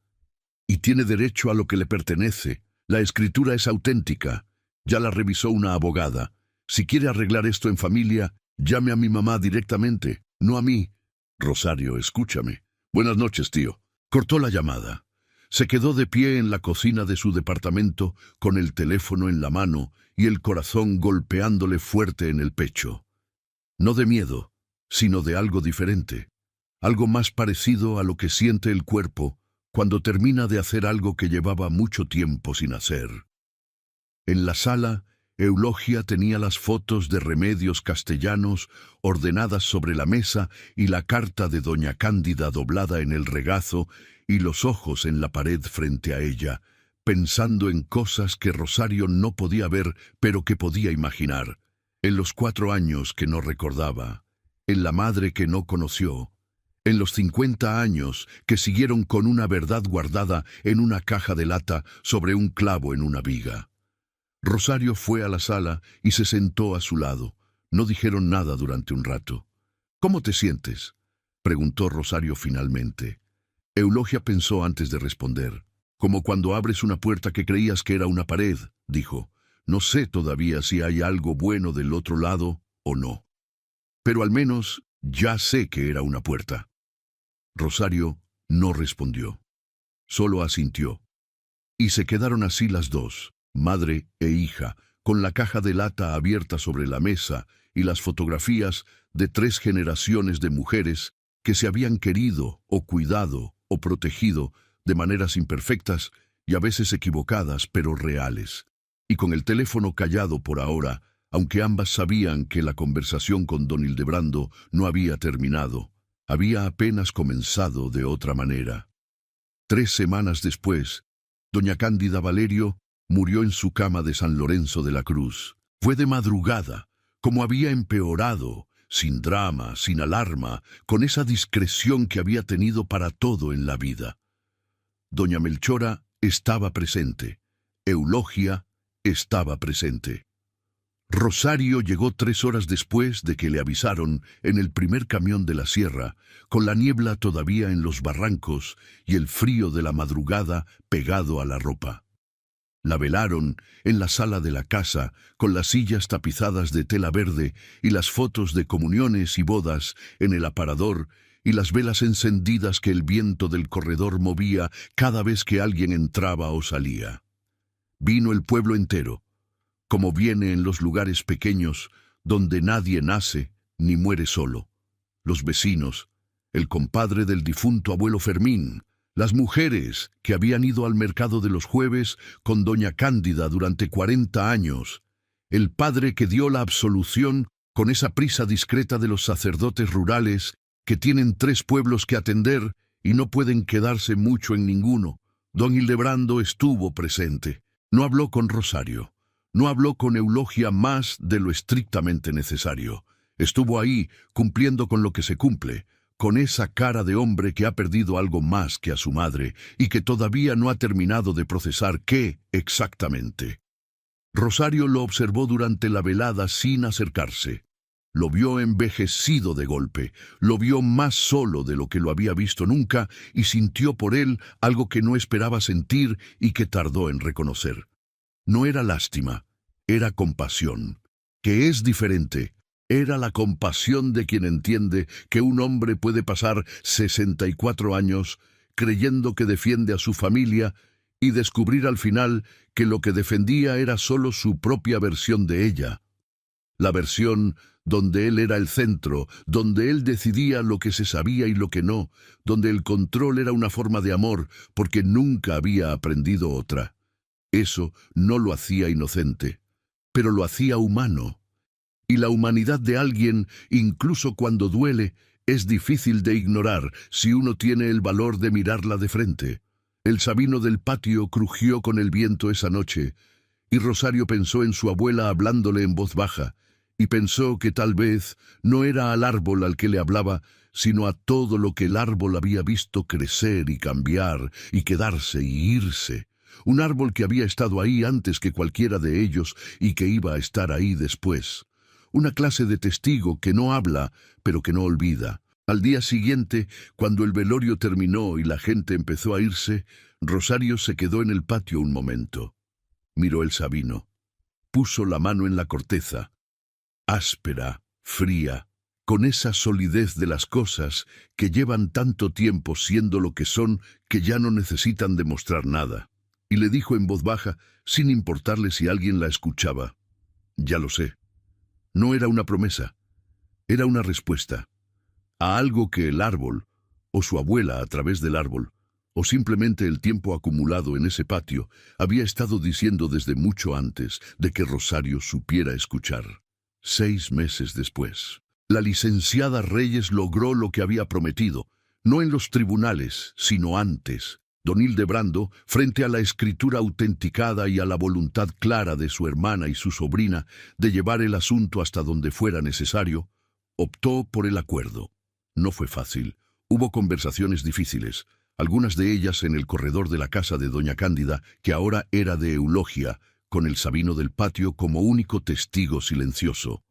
Y tiene derecho a lo que le pertenece. La escritura es auténtica. Ya la revisó una abogada. Si quiere arreglar esto en familia, llame a mi mamá directamente, no a mí. Rosario, escúchame. Buenas noches, tío. Cortó la llamada. Se quedó de pie en la cocina de su departamento, con el teléfono en la mano y el corazón golpeándole fuerte en el pecho. No de miedo, sino de algo diferente. Algo más parecido a lo que siente el cuerpo cuando termina de hacer algo que llevaba mucho tiempo sin hacer. En la sala, Eulogia tenía las fotos de Remedios Castellanos ordenadas sobre la mesa y la carta de doña Cándida doblada en el regazo y los ojos en la pared frente a ella, pensando en cosas que Rosario no podía ver, pero que podía imaginar, en los 4 años que no recordaba, en la madre que no conoció, en los 50 años que siguieron con una verdad guardada en una caja de lata sobre un clavo en una viga. Rosario fue a la sala y se sentó a su lado. No dijeron nada durante un rato. ¿Cómo te sientes?, preguntó Rosario finalmente. Eulogia pensó antes de responder. Como cuando abres una puerta que creías que era una pared, dijo. No sé todavía si hay algo bueno del otro lado o no. Pero al menos ya sé que era una puerta. Rosario no respondió. Solo asintió. Y se quedaron así las dos, madre e hija, con la caja de lata abierta sobre la mesa y las fotografías de 3 generaciones de mujeres que se habían querido o cuidado o protegido de maneras imperfectas y a veces equivocadas pero reales. Y con el teléfono callado por ahora, aunque ambas sabían que la conversación con don Hildebrando no había terminado, había apenas comenzado de otra manera. 3 semanas después, doña Cándida Valerio murió en su cama de San Lorenzo de la Cruz. Fue de madrugada, como había empeorado, sin drama, sin alarma, con esa discreción que había tenido para todo en la vida. Doña Melchora estaba presente. Eulogia estaba presente. Rosario llegó 3 horas después de que le avisaron en el primer camión de la sierra, con la niebla todavía en los barrancos y el frío de la madrugada pegado a la ropa. La velaron en la sala de la casa, con las sillas tapizadas de tela verde y las fotos de comuniones y bodas en el aparador y las velas encendidas que el viento del corredor movía cada vez que alguien entraba o salía. Vino el pueblo entero, como viene en los lugares pequeños donde nadie nace ni muere solo. Los vecinos, el compadre del difunto abuelo Fermín, las mujeres que habían ido al mercado de los jueves con doña Cándida durante 40 años, el padre que dio la absolución con esa prisa discreta de los sacerdotes rurales que tienen 3 pueblos que atender y no pueden quedarse mucho en ninguno. Don Hildebrando estuvo presente. No habló con Rosario. No habló con Eulogia más de lo estrictamente necesario. Estuvo ahí, cumpliendo con lo que se cumple, con esa cara de hombre que ha perdido algo más que a su madre y que todavía no ha terminado de procesar qué exactamente. Rosario lo observó durante la velada sin acercarse. Lo vio envejecido de golpe, lo vio más solo de lo que lo había visto nunca y sintió por él algo que no esperaba sentir y que tardó en reconocer. No era lástima, era compasión, que es diferente. Era la compasión de quien entiende que un hombre puede pasar 64 años creyendo que defiende a su familia y descubrir al final que lo que defendía era solo su propia versión de ella. La versión donde él era el centro, donde él decidía lo que se sabía y lo que no, donde el control era una forma de amor porque nunca había aprendido otra. Eso no lo hacía inocente, pero lo hacía humano. Y la humanidad de alguien, incluso cuando duele, es difícil de ignorar si uno tiene el valor de mirarla de frente. El sabino del patio crujió con el viento esa noche, y Rosario pensó en su abuela hablándole en voz baja, y pensó que tal vez no era al árbol al que le hablaba, sino a todo lo que el árbol había visto crecer y cambiar, y quedarse y irse. Un árbol que había estado ahí antes que cualquiera de ellos y que iba a estar ahí después. Una clase de testigo que no habla, pero que no olvida. Al día siguiente, cuando el velorio terminó y la gente empezó a irse, Rosario se quedó en el patio un momento. Miró el sabino. Puso la mano en la corteza. Áspera, fría, con esa solidez de las cosas que llevan tanto tiempo siendo lo que son que ya no necesitan demostrar nada. Y le dijo en voz baja, sin importarle si alguien la escuchaba: «Ya lo sé». No era una promesa, era una respuesta a algo que el árbol, o su abuela a través del árbol, o simplemente el tiempo acumulado en ese patio, había estado diciendo desde mucho antes de que Rosario supiera escuchar. 6 meses después, la licenciada Reyes logró lo que había prometido, no en los tribunales, sino antes. Don Hildebrando, frente a la escritura autenticada y a la voluntad clara de su hermana y su sobrina de llevar el asunto hasta donde fuera necesario, optó por el acuerdo. No fue fácil. Hubo conversaciones difíciles, algunas de ellas en el corredor de la casa de doña Cándida, que ahora era de Eulogia, con el sabino del patio como único testigo silencioso.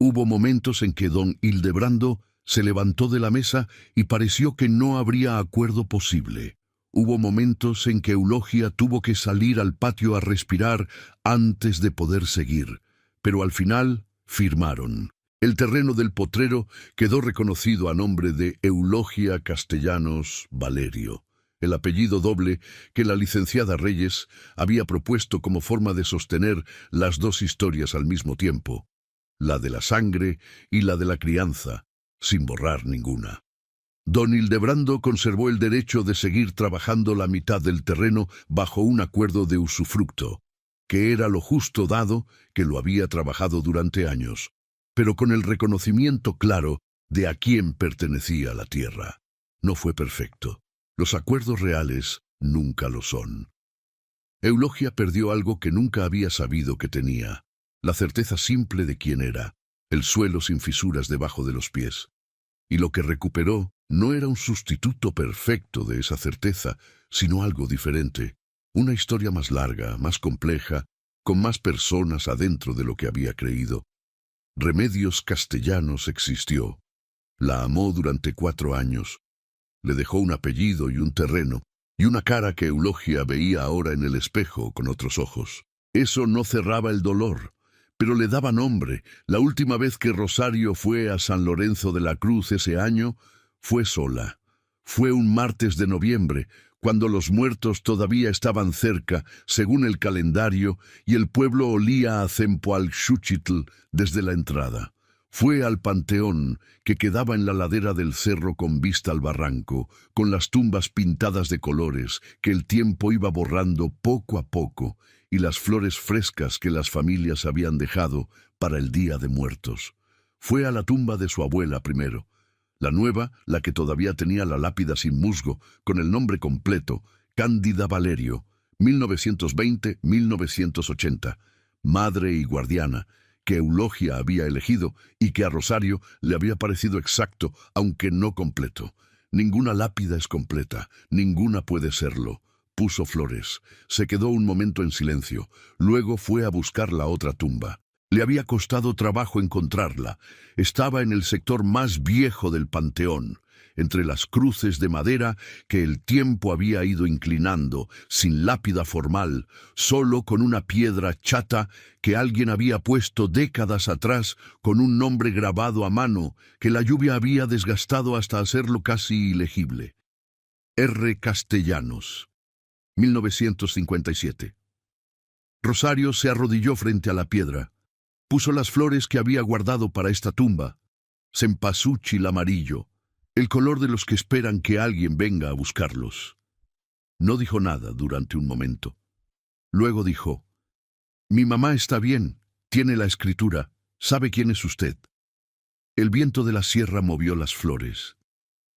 Hubo momentos en que don Hildebrando se levantó de la mesa y pareció que no habría acuerdo posible. Hubo momentos en que Eulogia tuvo que salir al patio a respirar antes de poder seguir, pero al final firmaron. El terreno del potrero quedó reconocido a nombre de Eulogia Castellanos Valerio, el apellido doble que la licenciada Reyes había propuesto como forma de sostener las 2 historias al mismo tiempo, la de la sangre y la de la crianza, sin borrar ninguna. Don Hildebrando conservó el derecho de seguir trabajando la mitad del terreno bajo un acuerdo de usufructo. que era lo justo dado que lo había trabajado durante años, pero con el reconocimiento claro de a quién pertenecía la tierra. No fue perfecto. Los acuerdos reales nunca lo son. Eulogia perdió algo que nunca había sabido que tenía, la certeza simple de quién era, el suelo sin fisuras debajo de los pies. Y lo que recuperó no era un sustituto perfecto de esa certeza, sino algo diferente, una historia más larga, más compleja, con más personas adentro de lo que había creído. Remedios Castellanos existió. La amó durante 4 años. Le dejó un apellido y un terreno, y una cara que Eulogia veía ahora en el espejo con otros ojos. Eso no cerraba el dolor, pero le daba nombre. La última vez que Rosario fue a San Lorenzo de la Cruz ese año, fue sola. Fue un martes de noviembre, cuando los muertos todavía estaban cerca, según el calendario, y el pueblo olía a Zempoalxuchitl desde la entrada. Fue al panteón, que quedaba en la ladera del cerro con vista al barranco, con las tumbas pintadas de colores que el tiempo iba borrando poco a poco, y las flores frescas que las familias habían dejado para el Día de Muertos. Fue a la tumba de su abuela primero. La nueva, la que todavía tenía la lápida sin musgo, con el nombre completo, Cándida Valerio, 1920-1980, madre y guardiana, que Eulogia había elegido y que a Rosario le había parecido exacto, aunque no completo. Ninguna lápida es completa, ninguna puede serlo. Puso flores, se quedó un momento en silencio, luego fue a buscar la otra tumba. Le había costado trabajo encontrarla. Estaba en el sector más viejo del panteón, entre las cruces de madera que el tiempo había ido inclinando, sin lápida formal, solo con una piedra chata que alguien había puesto décadas atrás con un nombre grabado a mano que la lluvia había desgastado hasta hacerlo casi ilegible. R. Castellanos, 1957. Rosario se arrodilló frente a la piedra. Puso las flores que había guardado para esta tumba, cempasúchil amarillo, el color de los que esperan que alguien venga a buscarlos. No dijo nada durante un momento. Luego dijo: «Mi mamá está bien, tiene la escritura, sabe quién es usted». El viento de la sierra movió las flores.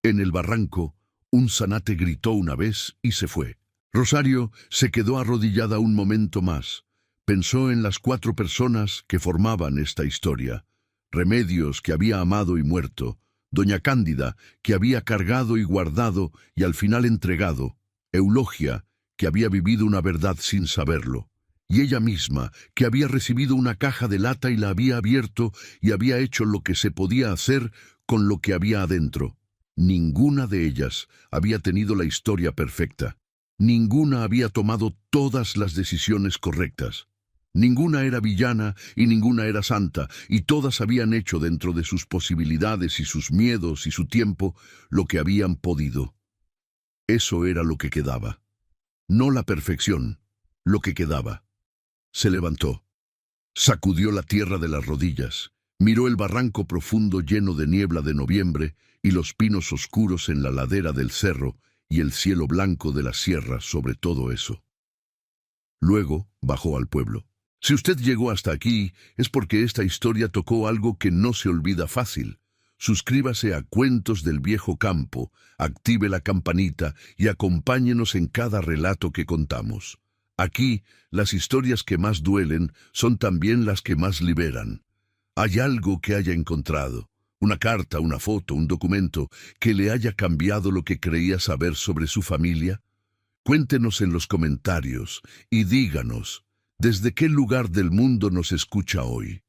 En el barranco, un zanate gritó una vez y se fue. Rosario se quedó arrodillada un momento más. Pensó en las 4 personas que formaban esta historia. Remedios, que había amado y muerto. Doña Cándida, que había cargado y guardado y al final entregado. Eulogia, que había vivido una verdad sin saberlo. Y ella misma, que había recibido una caja de lata y la había abierto y había hecho lo que se podía hacer con lo que había adentro. Ninguna de ellas había tenido la historia perfecta. Ninguna había tomado todas las decisiones correctas. Ninguna era villana y ninguna era santa, y todas habían hecho dentro de sus posibilidades y sus miedos y su tiempo lo que habían podido. Eso era lo que quedaba. No la perfección, lo que quedaba. Se levantó. Sacudió la tierra de las rodillas. Miró el barranco profundo lleno de niebla de noviembre y los pinos oscuros en la ladera del cerro y el cielo blanco de la sierra sobre todo eso. Luego bajó al pueblo. Si usted llegó hasta aquí, es porque esta historia tocó algo que no se olvida fácil. Suscríbase a Cuentos del Viejo Campo, active la campanita y acompáñenos en cada relato que contamos. Aquí, las historias que más duelen son también las que más liberan. ¿Hay algo que haya encontrado? Una carta, una foto, un documento que le haya cambiado lo que creía saber sobre su familia? Cuéntenos en los comentarios y díganos, ¿desde qué lugar del mundo nos escucha hoy?